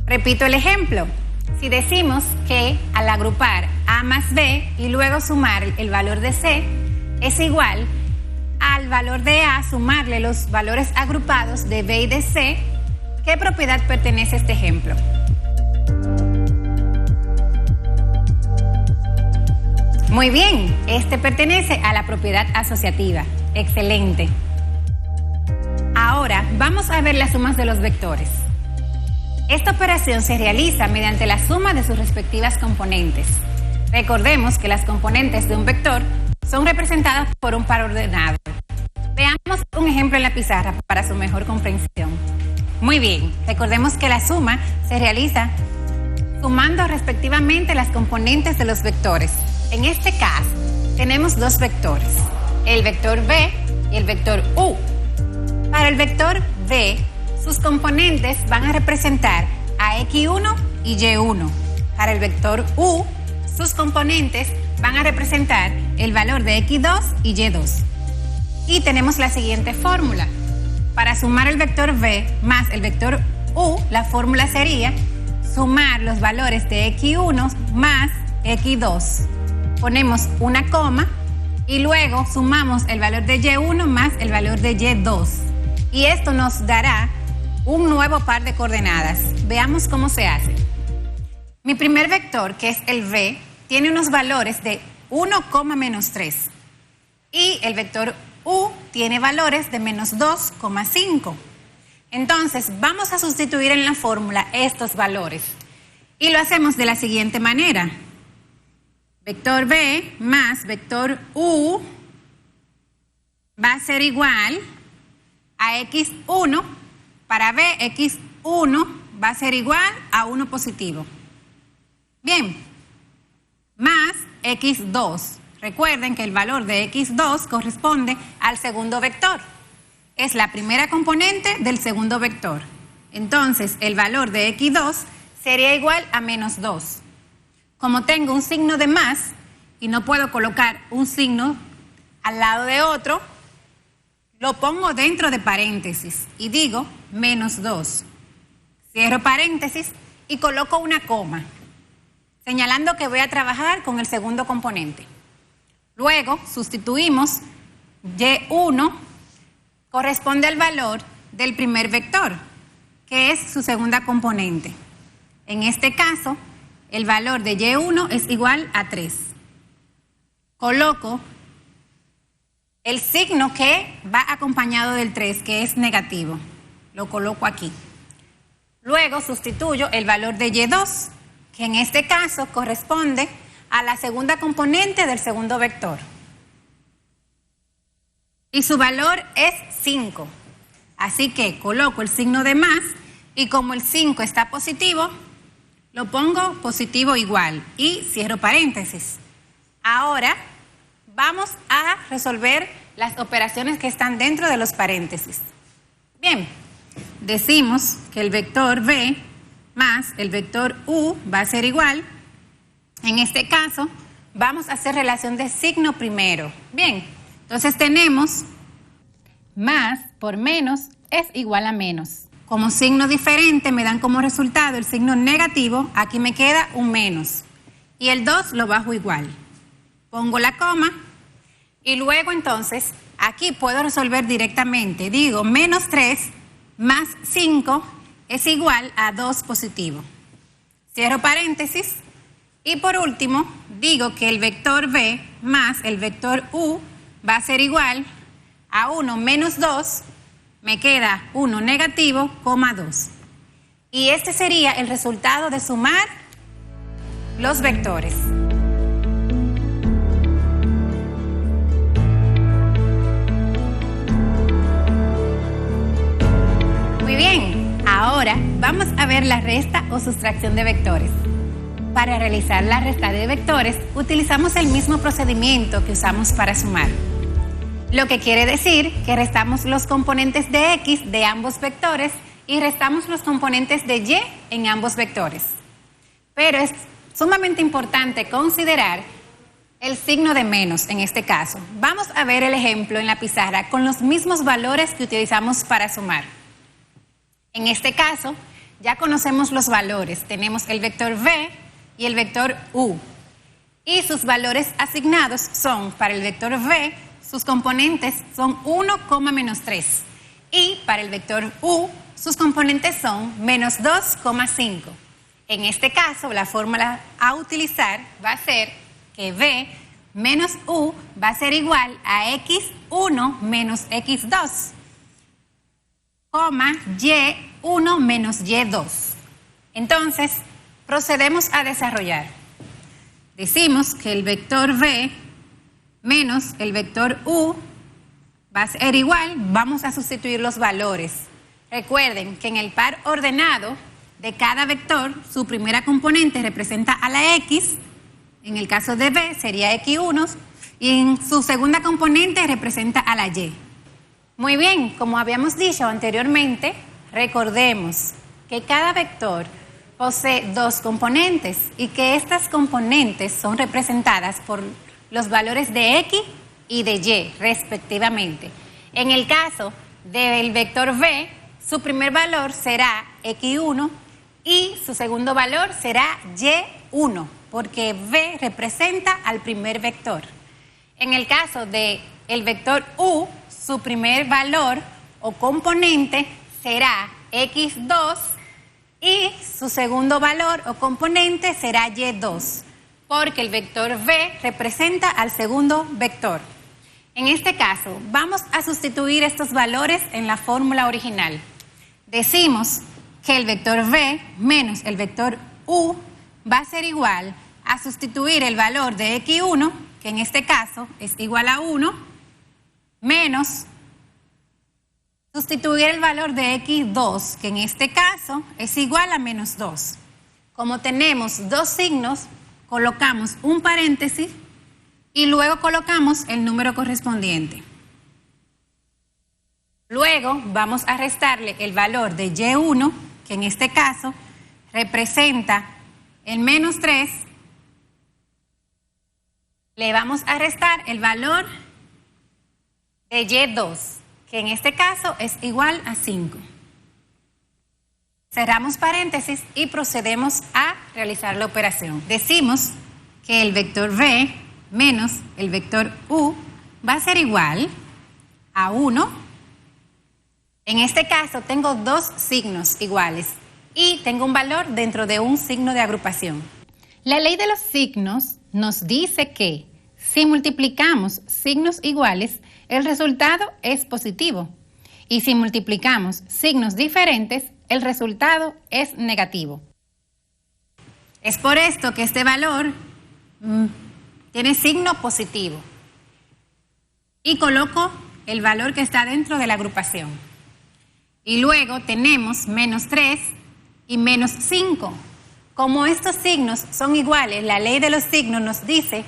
Repito el ejemplo. Si decimos que al agrupar A más B y luego sumar el valor de C es igual al valor de A sumarle los valores agrupados de B y de C, ¿qué propiedad pertenece a este ejemplo? Muy bien, este pertenece a la propiedad asociativa. Excelente. Ahora vamos a ver las sumas de los vectores. Esta operación se realiza mediante la suma de sus respectivas componentes. Recordemos que las componentes de un vector son representadas por un par ordenado. Veamos un ejemplo en la pizarra para su mejor comprensión. Muy bien, recordemos que la suma se realiza sumando respectivamente las componentes de los vectores. En este caso, tenemos dos vectores, el vector B y el vector U. Para el vector B, sus componentes van a representar a X1 y Y1. Para el vector U, sus componentes van a representar el valor de X2 y Y2. Y tenemos la siguiente fórmula. Para sumar el vector B más el vector U, la fórmula sería sumar los valores de X1 más X2. Ponemos una coma y luego sumamos el valor de Y1 más el valor de Y2. Y esto nos dará un nuevo par de coordenadas. Veamos cómo se hace. Mi primer vector, que es el B, tiene unos valores de 1, menos 3. Y el vector U tiene valores de menos 2,5. Entonces, vamos a sustituir en la fórmula estos valores. Y lo hacemos de la siguiente manera. Vector B más vector U va a ser igual a X1. Para B, X1 va a ser igual a 1 positivo. Bien, más X2. Recuerden que el valor de X2 corresponde al segundo vector. Es la primera componente del segundo vector. Entonces, el valor de X2 sería igual a menos 2. Como tengo un signo de más y no puedo colocar un signo al lado de otro, lo pongo dentro de paréntesis y digo menos 2. Cierro paréntesis y coloco una coma, señalando que voy a trabajar con el segundo componente. Luego sustituimos Y1 corresponde al valor del primer vector, que es su segunda componente. En este caso, el valor de Y1 es igual a 3. Coloco el signo que va acompañado del 3, que es negativo. Lo coloco aquí. Luego sustituyo el valor de Y2, que en este caso corresponde a la segunda componente del segundo vector. Y su valor es 5. Así que coloco el signo de más y como el 5 está positivo, lo pongo positivo igual y cierro paréntesis. Ahora vamos a resolver las operaciones que están dentro de los paréntesis. Bien, decimos que el vector B más el vector U va a ser igual. En este caso, vamos a hacer relación de signo primero. Bien, entonces tenemos más por menos es igual a menos. Como signo diferente me dan como resultado el signo negativo, aquí me queda un menos. Y el 2 lo bajo igual. Pongo la coma y luego entonces aquí puedo resolver directamente. Digo, menos 3 más 5 es igual a 2 positivo. Cierro paréntesis Y por último, digo que el vector b más el vector u va a ser igual a 1 menos 2, me queda 1 negativo, 2. Y este sería el resultado de sumar los vectores. Muy bien, ahora vamos a ver la resta o sustracción de vectores. Para realizar la resta de vectores, utilizamos el mismo procedimiento que usamos para sumar. Lo que quiere decir que restamos los componentes de X de ambos vectores y restamos los componentes de Y en ambos vectores. Pero es sumamente importante considerar el signo de menos en este caso. Vamos a ver el ejemplo en la pizarra con los mismos valores que utilizamos para sumar. En este caso, ya conocemos los valores. Tenemos el vector v y el vector u. Y sus valores asignados son, para el vector v, sus componentes son 1, menos 3. Y para el vector u, sus componentes son menos 2,5. En este caso, la fórmula a utilizar va a ser que v menos u va a ser igual a x1 menos x2, y1 menos y2. Entonces, procedemos a desarrollar. Decimos que el vector v menos el vector u va a ser igual, vamos a sustituir los valores. Recuerden que en el par ordenado de cada vector, su primera componente representa a la x, en el caso de v sería x1, y en su segunda componente representa a la y. Muy bien, como habíamos dicho anteriormente, recordemos que cada vector posee dos componentes y que estas componentes son representadas por los valores de X y de Y, respectivamente. En el caso del vector v, su primer valor será X1 y su segundo valor será Y1, porque v representa al primer vector. En el caso del vector u, su primer valor o componente será X2 y su segundo valor o componente será Y2, porque el vector v representa al segundo vector. En este caso, vamos a sustituir estos valores en la fórmula original. Decimos que el vector v menos el vector u va a ser igual a sustituir el valor de x1, que en este caso es igual a 1, menos sustituir el valor de x2, que en este caso es igual a menos 2. Como tenemos dos signos, colocamos un paréntesis y luego colocamos el número correspondiente. Luego vamos a restarle el valor de y1, que en este caso representa el menos 3. Le vamos a restar el valor de y2, que en este caso es igual a 5. Cerramos paréntesis y procedemos a realizar la operación. Decimos que el vector v menos el vector u va a ser igual a 1. En este caso tengo dos signos iguales y tengo un valor dentro de un signo de agrupación. La ley de los signos nos dice que si multiplicamos signos iguales, el resultado es positivo. Y si multiplicamos signos diferentes, el resultado es negativo. Es por esto que este valor tiene signo positivo. Y coloco el valor que está dentro de la agrupación. Y luego tenemos menos 3 y menos 5. Como estos signos son iguales, la ley de los signos nos dice...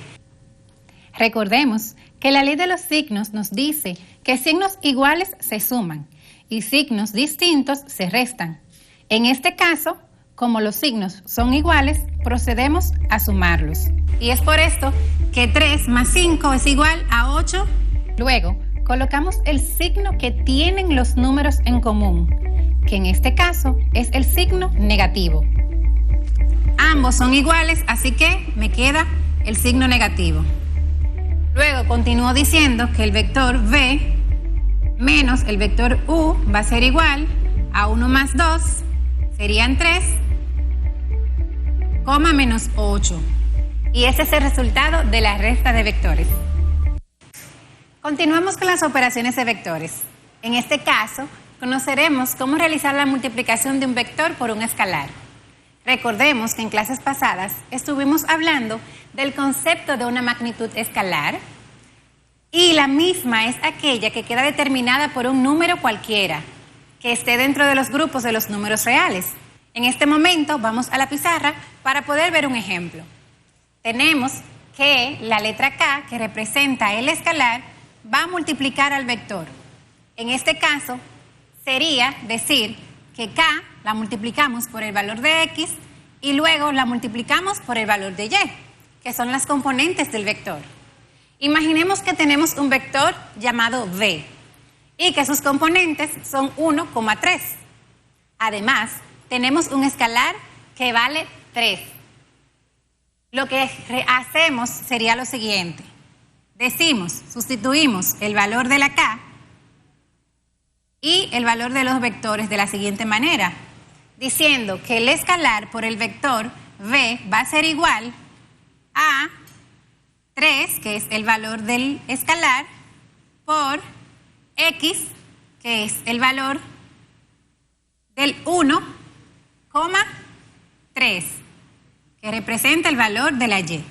Recordemos que la ley de los signos nos dice que signos iguales se suman y signos distintos se restan. En este caso, como los signos son iguales, procedemos a sumarlos. Y es por esto que 3 más 5 es igual a 8. Luego, colocamos el signo que tienen los números en común, que en este caso es el signo negativo. Ambos son iguales, así que me queda el signo negativo. Luego continúo diciendo que el vector v menos el vector u va a ser igual a 1 más 2, serían 3, menos 8. Y ese es el resultado de la resta de vectores. Continuamos con las operaciones de vectores. En este caso, conoceremos cómo realizar la multiplicación de un vector por un escalar. Recordemos que en clases pasadas estuvimos hablando del concepto de una magnitud escalar y la misma es aquella que queda determinada por un número cualquiera que esté dentro de los grupos de los números reales. En este momento vamos a la pizarra para poder ver un ejemplo. Tenemos que la letra K, que representa el escalar, va a multiplicar al vector. En este caso, sería decir que K la multiplicamos por el valor de X y luego la multiplicamos por el valor de Y, que son las componentes del vector. Imaginemos que tenemos un vector llamado V y que sus componentes son 1,3. Además, tenemos un escalar que vale 3. Lo que hacemos sería lo siguiente. Sustituimos el valor de la K y el valor de los vectores de la siguiente manera, diciendo que el escalar por el vector V va a ser igual a 3, que es el valor del escalar, por X, que es el valor del 1,3, que representa el valor de la Y.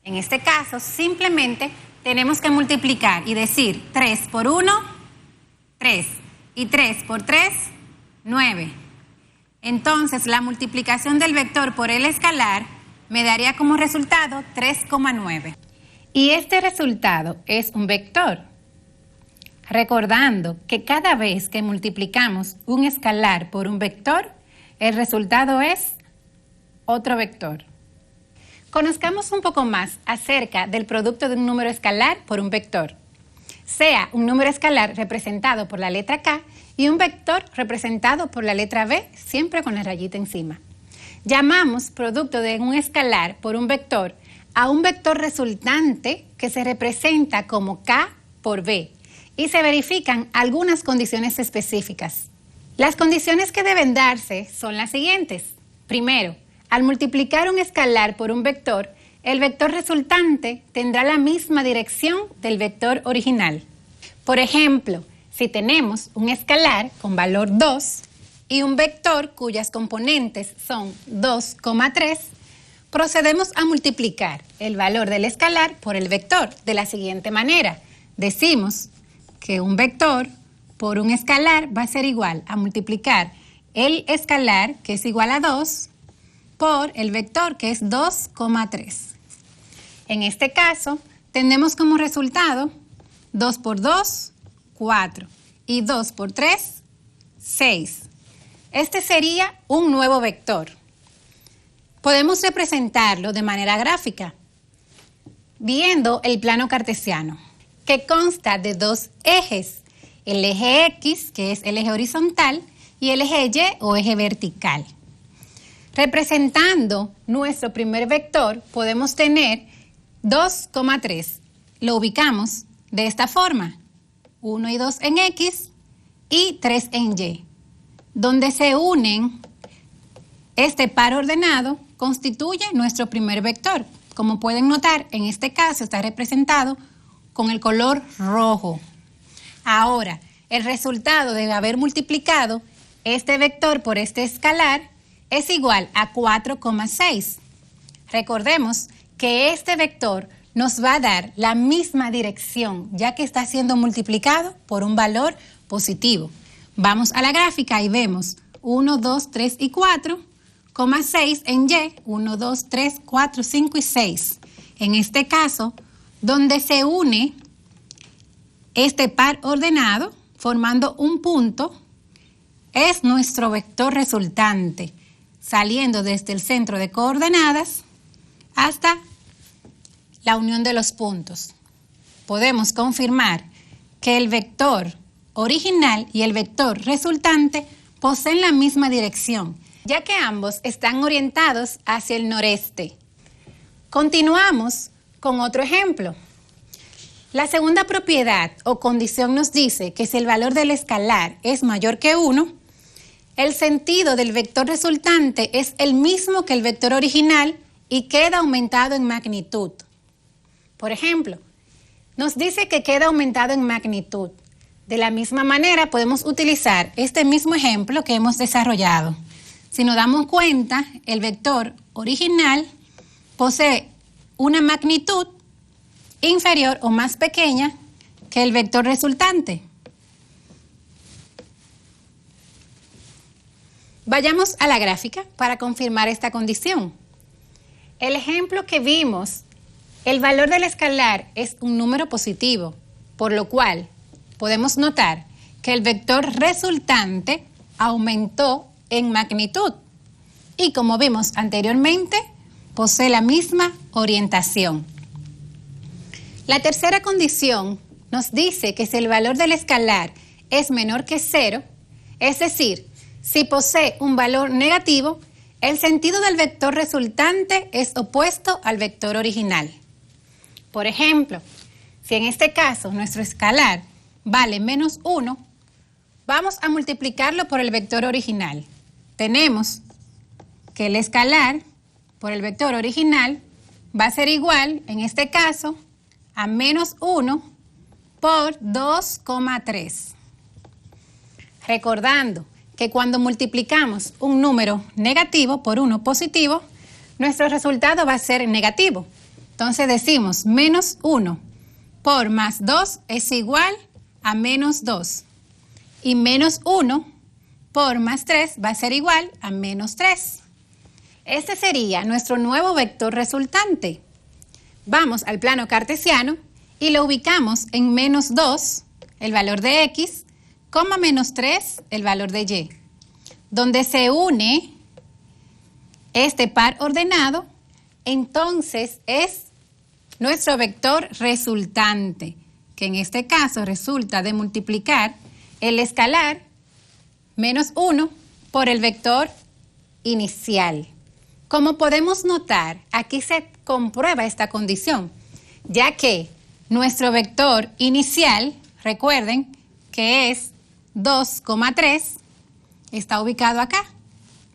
En este caso, simplemente tenemos que multiplicar y decir 3 por 1, 3, y 3 por 3, 9. Entonces, la multiplicación del vector por el escalar me daría como resultado 3,9. Y este resultado es un vector. Recordando que cada vez que multiplicamos un escalar por un vector, el resultado es otro vector. Conozcamos un poco más acerca del producto de un número escalar por un vector. Sea un número escalar representado por la letra K y un vector representado por la letra V, siempre con la rayita encima. Llamamos producto de un escalar por un vector a un vector resultante que se representa como K por V y se verifican algunas condiciones específicas. Las condiciones que deben darse son las siguientes. Primero, al multiplicar un escalar por un vector, el vector resultante tendrá la misma dirección del vector original. Por ejemplo, si tenemos un escalar con valor 2 y un vector cuyas componentes son 2,3, procedemos a multiplicar el valor del escalar por el vector de la siguiente manera. Decimos que un vector por un escalar va a ser igual a multiplicar el escalar, que es igual a 2, por el vector, que es 2,3. En este caso, tenemos como resultado 2 por 2, 4, y 2 por 3, 6. Este sería un nuevo vector. Podemos representarlo de manera gráfica, viendo el plano cartesiano, que consta de dos ejes, el eje X, que es el eje horizontal, y el eje Y o eje vertical. Representando nuestro primer vector, podemos tener 2,3. Lo ubicamos de esta forma, 1 y 2 en X y 3 en Y. Donde se unen este par ordenado, constituye nuestro primer vector. Como pueden notar, en este caso está representado con el color rojo. Ahora, el resultado de haber multiplicado este vector por este escalar es igual a 4,6. Recordemos que este vector nos va a dar la misma dirección, ya que está siendo multiplicado por un valor positivo. Vamos a la gráfica y vemos 1, 2, 3 y 4, 6 en Y, 1, 2, 3, 4, 5 y 6. En este caso, donde se une este par ordenado, formando un punto, es nuestro vector resultante, saliendo desde el centro de coordenadas hasta la unión de los puntos. Podemos confirmar que el vector original y el vector resultante poseen la misma dirección, ya que ambos están orientados hacia el noreste. Continuamos con otro ejemplo. La segunda propiedad o condición nos dice que si el valor del escalar es mayor que 1, el sentido del vector resultante es el mismo que el vector original y queda aumentado en magnitud. Por ejemplo, nos dice que queda aumentado en magnitud. De la misma manera podemos utilizar este mismo ejemplo que hemos desarrollado. Si nos damos cuenta, el vector original posee una magnitud inferior o más pequeña que el vector resultante. Vayamos a la gráfica para confirmar esta condición. El ejemplo que vimos, el valor del escalar es un número positivo, por lo cual podemos notar que el vector resultante aumentó en magnitud y, como vimos anteriormente, posee la misma orientación. La tercera condición nos dice que si el valor del escalar es menor que 0, es decir, si posee un valor negativo, el sentido del vector resultante es opuesto al vector original. Por ejemplo, si en este caso nuestro escalar vale menos 1, vamos a multiplicarlo por el vector original. Tenemos que el escalar por el vector original va a ser igual, en este caso, a menos 1 por 2,3. Recordando que cuando multiplicamos un número negativo por uno positivo, nuestro resultado va a ser negativo. Entonces decimos menos 1 por más 2 es igual a menos 2. Y menos 1 por más 3 va a ser igual a menos 3. Este sería nuestro nuevo vector resultante. Vamos al plano cartesiano y lo ubicamos en menos 2, el valor de x, coma menos 3, el valor de y. Donde se une este par ordenado, entonces es nuestro vector resultante, que en este caso resulta de multiplicar el escalar menos 1 por el vector inicial. Como podemos notar, aquí se comprueba esta condición, ya que nuestro vector inicial, recuerden que es 2,3, está ubicado acá,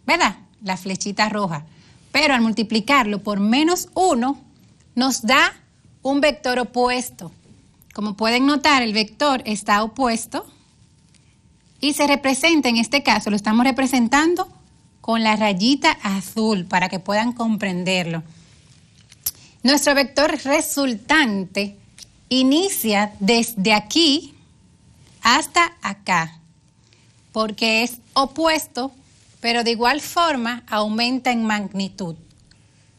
¿verdad? La flechita roja. Pero al multiplicarlo por menos 1, nos da un vector opuesto. Como pueden notar, el vector está opuesto y se representa, en este caso, lo estamos representando con la rayita azul para que puedan comprenderlo. Nuestro vector resultante inicia desde aquí hasta acá, porque es opuesto, pero de igual forma aumenta en magnitud.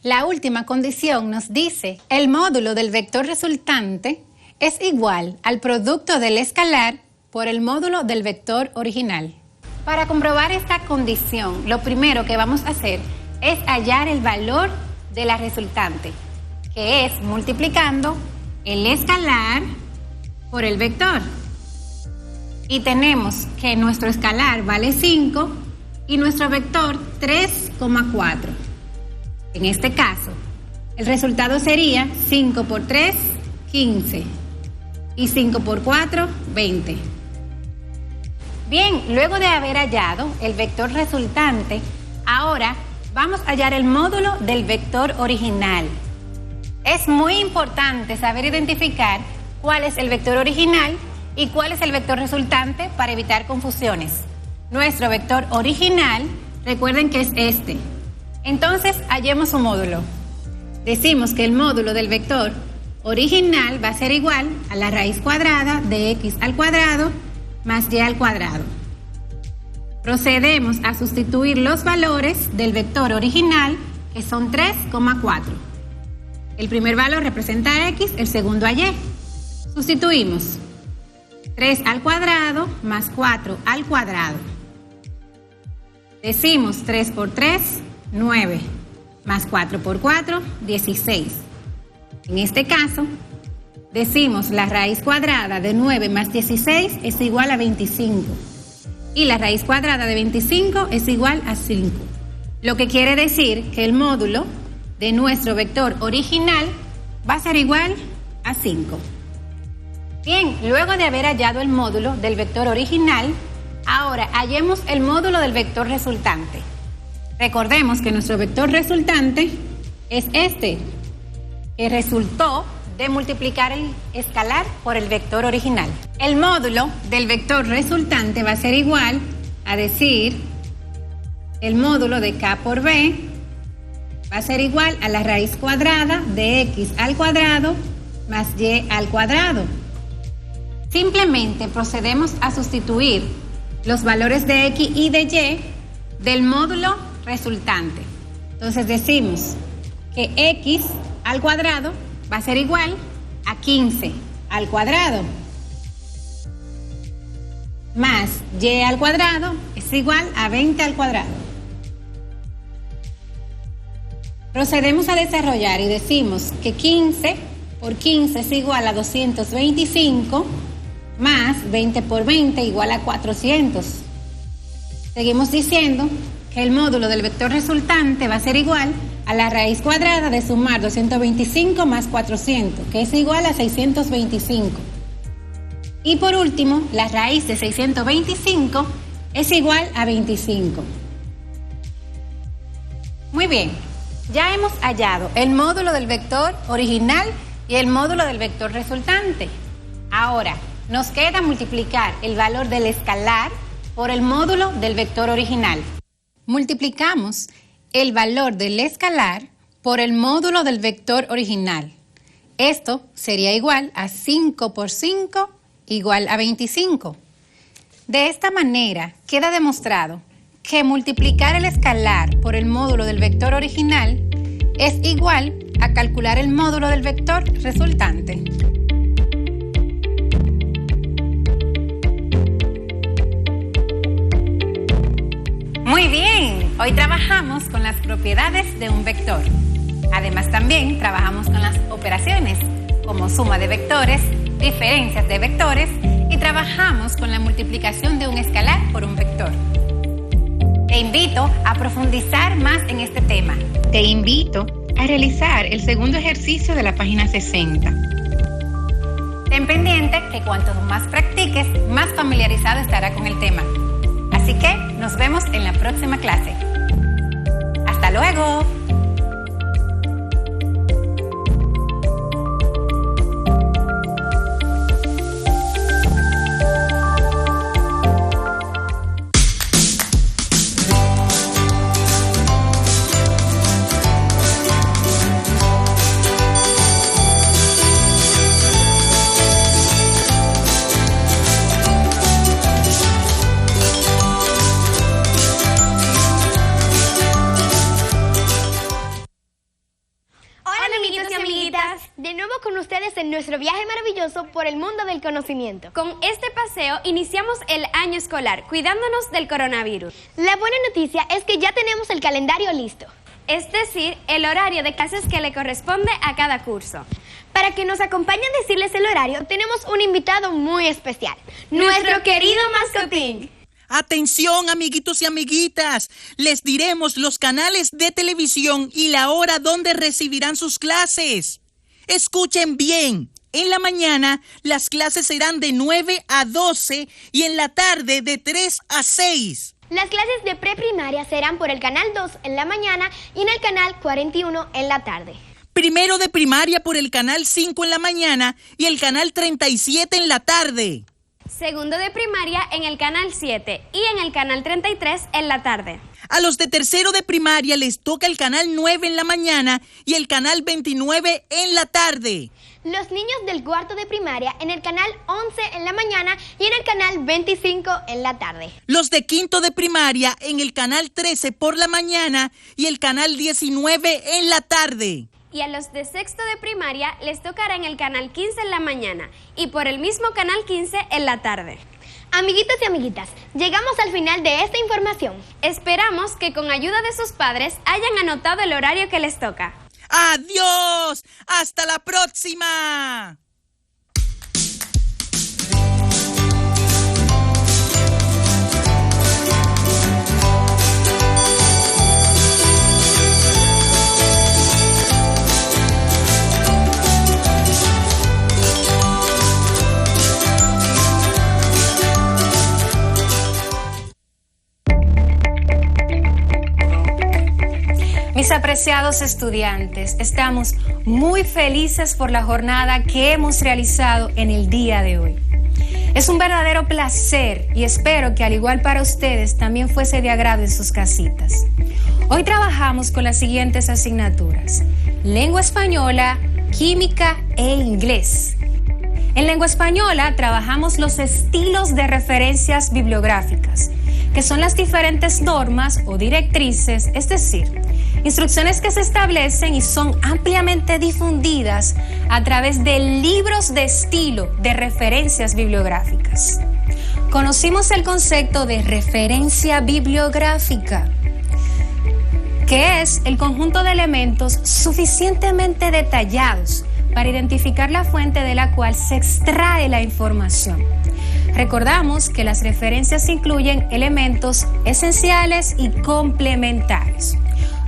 La última condición nos dice el módulo del vector resultante es igual al producto del escalar por el módulo del vector original. Para comprobar esta condición, lo primero que vamos a hacer es hallar el valor de la resultante, que es multiplicando el escalar por el vector. Y tenemos que nuestro escalar vale 5 y nuestro vector 3,4. En este caso, el resultado sería 5 por 3, 15. Y 5 por 4, 20. Bien, luego de haber hallado el vector resultante, ahora vamos a hallar el módulo del vector original. Es muy importante saber identificar cuál es el vector original y cuál es el vector resultante para evitar confusiones. Nuestro vector original, recuerden que es este. Entonces, hallemos su módulo. Decimos que el módulo del vector original va a ser igual a la raíz cuadrada de x al cuadrado más y al cuadrado. Procedemos a sustituir los valores del vector original, que son 3,4. El primer valor representa a x, el segundo a y. Sustituimos 3 al cuadrado más 4 al cuadrado. Decimos 3 por 3, 9, más 4 por 4, 16. En este caso, decimos la raíz cuadrada de 9 más 16 es igual a 25. Y la raíz cuadrada de 25 es igual a 5. Lo que quiere decir que el módulo de nuestro vector original va a ser igual a 5. Bien, luego de haber hallado el módulo del vector original, ahora hallemos el módulo del vector resultante. Recordemos que nuestro vector resultante es este, que resultó de multiplicar el escalar por el vector original. El módulo del vector resultante va a ser igual a decir, el módulo de k por b va a ser igual a la raíz cuadrada de x al cuadrado más y al cuadrado. Simplemente procedemos a sustituir los valores de x y de y del módulo resultante. Entonces decimos que x al cuadrado va a ser igual a 15 al cuadrado más y al cuadrado es igual a 20 al cuadrado. Procedemos a desarrollar y decimos que 15 por 15 es igual a 225 más 20 por 20 igual a 400. Seguimos diciendo que el módulo del vector resultante va a ser igual a la raíz cuadrada de sumar 225 más 400, que es igual a 625. Y por último, la raíz de 625 es igual a 25. Muy bien, ya hemos hallado el módulo del vector original y el módulo del vector resultante. Ahora, nos queda multiplicar el valor del escalar por el módulo del vector original. Multiplicamos el valor del escalar por el módulo del vector original. Esto sería igual a 5 por 5 igual a 25. De esta manera queda demostrado que multiplicar el escalar por el módulo del vector original es igual a calcular el módulo del vector resultante. Muy bien, hoy trabajamos con las propiedades de un vector. Además también trabajamos con las operaciones como suma de vectores, diferencias de vectores y trabajamos con la multiplicación de un escalar por un vector. Te invito a profundizar más en este tema. Te invito a realizar el segundo ejercicio de la página 60. Ten pendiente que cuanto más practiques, más familiarizado estará con el tema. Así que nos vemos en la próxima clase. ¡Hasta luego! Con ustedes en nuestro viaje maravilloso por el mundo del conocimiento. Con este paseo iniciamos el año escolar, cuidándonos del coronavirus. La buena noticia es que ya tenemos el calendario listo. Es decir, el horario de clases que le corresponde a cada curso. Para que nos acompañe a decirles el horario, tenemos un invitado muy especial. Nuestro querido mascotín. Atención, amiguitos y amiguitas, les diremos los canales de televisión y la hora donde recibirán sus clases. Escuchen bien, en la mañana las clases serán de 9 a 12 y en la tarde de 3 a 6. Las clases de preprimaria serán por el canal 2 en la mañana y en el canal 41 en la tarde. Primero de primaria por el canal 5 en la mañana y el canal 37 en la tarde. Segundo de primaria en el canal 7 y en el canal 33 en la tarde. A los de tercero de primaria les toca el canal 9 en la mañana y el canal 29 en la tarde. Los niños del cuarto de primaria en el canal 11 en la mañana y en el canal 25 en la tarde. Los de quinto de primaria en el canal 13 por la mañana y el canal 19 en la tarde. Y a los de sexto de primaria les tocará en el canal 15 en la mañana y por el mismo canal 15 en la tarde. Amiguitos y amiguitas, llegamos al final de esta información. Esperamos que con ayuda de sus padres hayan anotado el horario que les toca. ¡Adiós! ¡Hasta la próxima! Mis Mis apreciados estudiantes, estamos muy felices por la jornada que hemos realizado en el día de hoy. Es un verdadero placer y espero que al igual para ustedes también fuese de agrado en sus casitas. Hoy trabajamos con las siguientes asignaturas: lengua española, química e inglés. En lengua española trabajamos los estilos de referencias bibliográficas, que son las diferentes normas o directrices, es decir, instrucciones que se establecen y son ampliamente difundidas a través de libros de estilo de referencias bibliográficas. Conocimos el concepto de referencia bibliográfica, que es el conjunto de elementos suficientemente detallados para identificar la fuente de la cual se extrae la información. Recordamos que las referencias incluyen elementos esenciales y complementarios.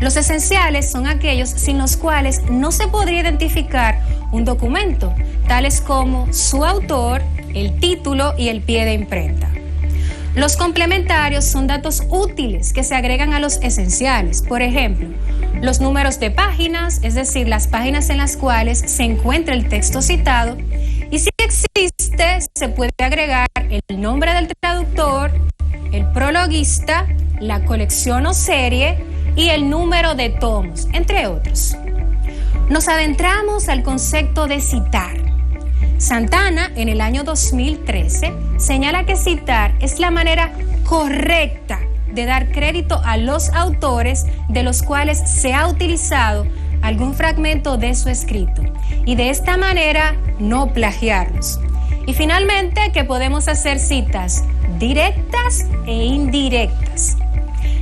Los esenciales son aquellos sin los cuales no se podría identificar un documento, tales como su autor, el título y el pie de imprenta. Los complementarios son datos útiles que se agregan a los esenciales. Por ejemplo, los números de páginas, es decir, las páginas en las cuales se encuentra el texto citado, y si existe, se puede agregar el nombre del traductor, el prologuista, la colección o serie y el número de tomos, entre otros. Nos adentramos al concepto de citar. Santana, en el año 2013, señala que citar es la manera correcta de dar crédito a los autores de los cuales se ha utilizado algún fragmento de su escrito y de esta manera no plagiarlos. Y finalmente que podemos hacer citas directas e indirectas.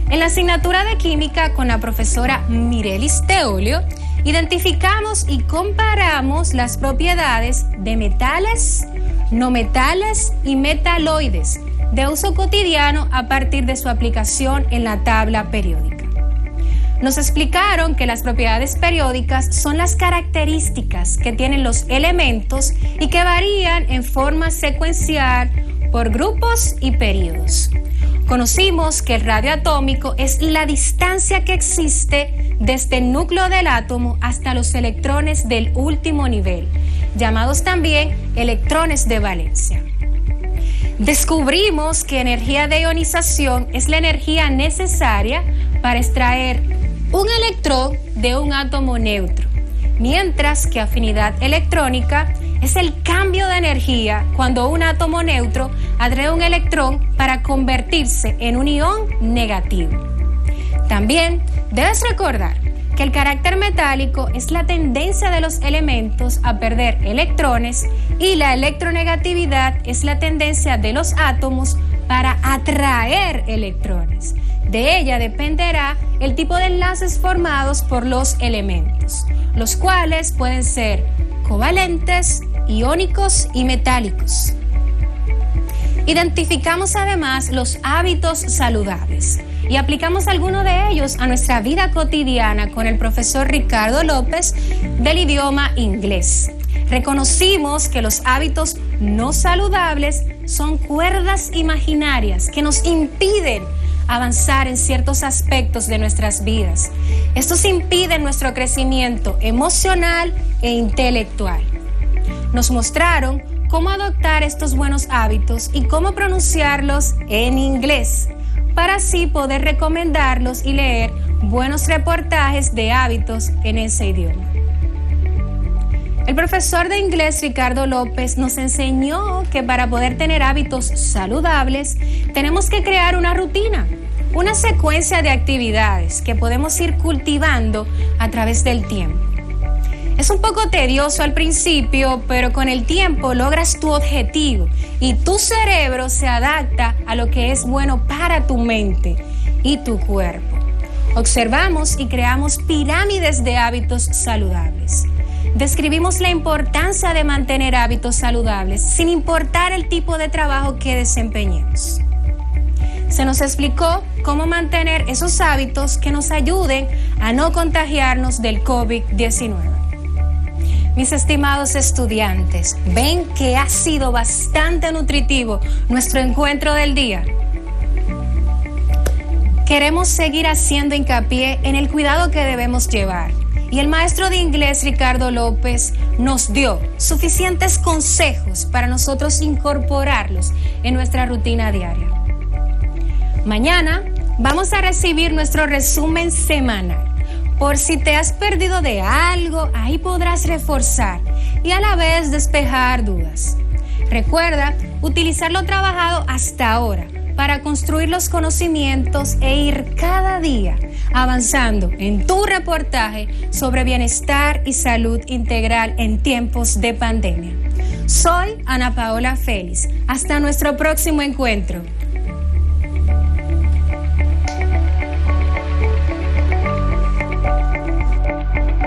En la asignatura de química con la profesora Mirelis Teolio, identificamos y comparamos las propiedades de metales, no metales y metaloides de uso cotidiano a partir de su aplicación en la tabla periódica. Nos explicaron que las propiedades periódicas son las características que tienen los elementos y que varían en forma secuencial por grupos y periodos. Conocimos que el radio atómico es la distancia que existe desde el núcleo del átomo hasta los electrones del último nivel, llamados también electrones de valencia. Descubrimos que energía de ionización es la energía necesaria para extraer un electrón de un átomo neutro, mientras que afinidad electrónica es el cambio de energía cuando un átomo neutro atrae un electrón para convertirse en un ion negativo. También debes recordar que el carácter metálico es la tendencia de los elementos a perder electrones y la electronegatividad es la tendencia de los átomos para atraer electrones. De ella dependerá el tipo de enlaces formados por los elementos, los cuales pueden ser covalentes, iónicos y metálicos. Identificamos además los hábitos saludables y aplicamos algunos de ellos a nuestra vida cotidiana con el profesor Ricardo López del idioma inglés. Reconocimos que los hábitos no saludables son cuerdas imaginarias que nos impiden avanzar en ciertos aspectos de nuestras vidas. Estos impiden nuestro crecimiento emocional e intelectual. Nos mostraron cómo adoptar estos buenos hábitos y cómo pronunciarlos en inglés, para así poder recomendarlos y leer buenos reportajes de hábitos en ese idioma. El profesor de inglés Ricardo López nos enseñó que para poder tener hábitos saludables tenemos que crear una rutina, una secuencia de actividades que podemos ir cultivando a través del tiempo. Es un poco tedioso al principio, pero con el tiempo logras tu objetivo y tu cerebro se adapta a lo que es bueno para tu mente y tu cuerpo. Observamos y creamos pirámides de hábitos saludables. Describimos la importancia de mantener hábitos saludables sin importar el tipo de trabajo que desempeñemos. Se nos explicó cómo mantener esos hábitos que nos ayuden a no contagiarnos del COVID-19. Mis estimados estudiantes, ¿ven que ha sido bastante nutritivo nuestro encuentro del día? queremos seguir haciendo hincapié en el cuidado que debemos llevar. Y el maestro de inglés Ricardo López nos dio suficientes consejos para nosotros incorporarlos en nuestra rutina diaria. Mañana vamos a recibir nuestro resumen semanal. Por si te has perdido de algo, ahí podrás reforzar y a la vez despejar dudas. Recuerda utilizar lo trabajado hasta ahora para construir los conocimientos e ir cada día avanzando en tu reportaje sobre bienestar y salud integral en tiempos de pandemia. Soy Ana Paola Félix. Hasta nuestro próximo encuentro.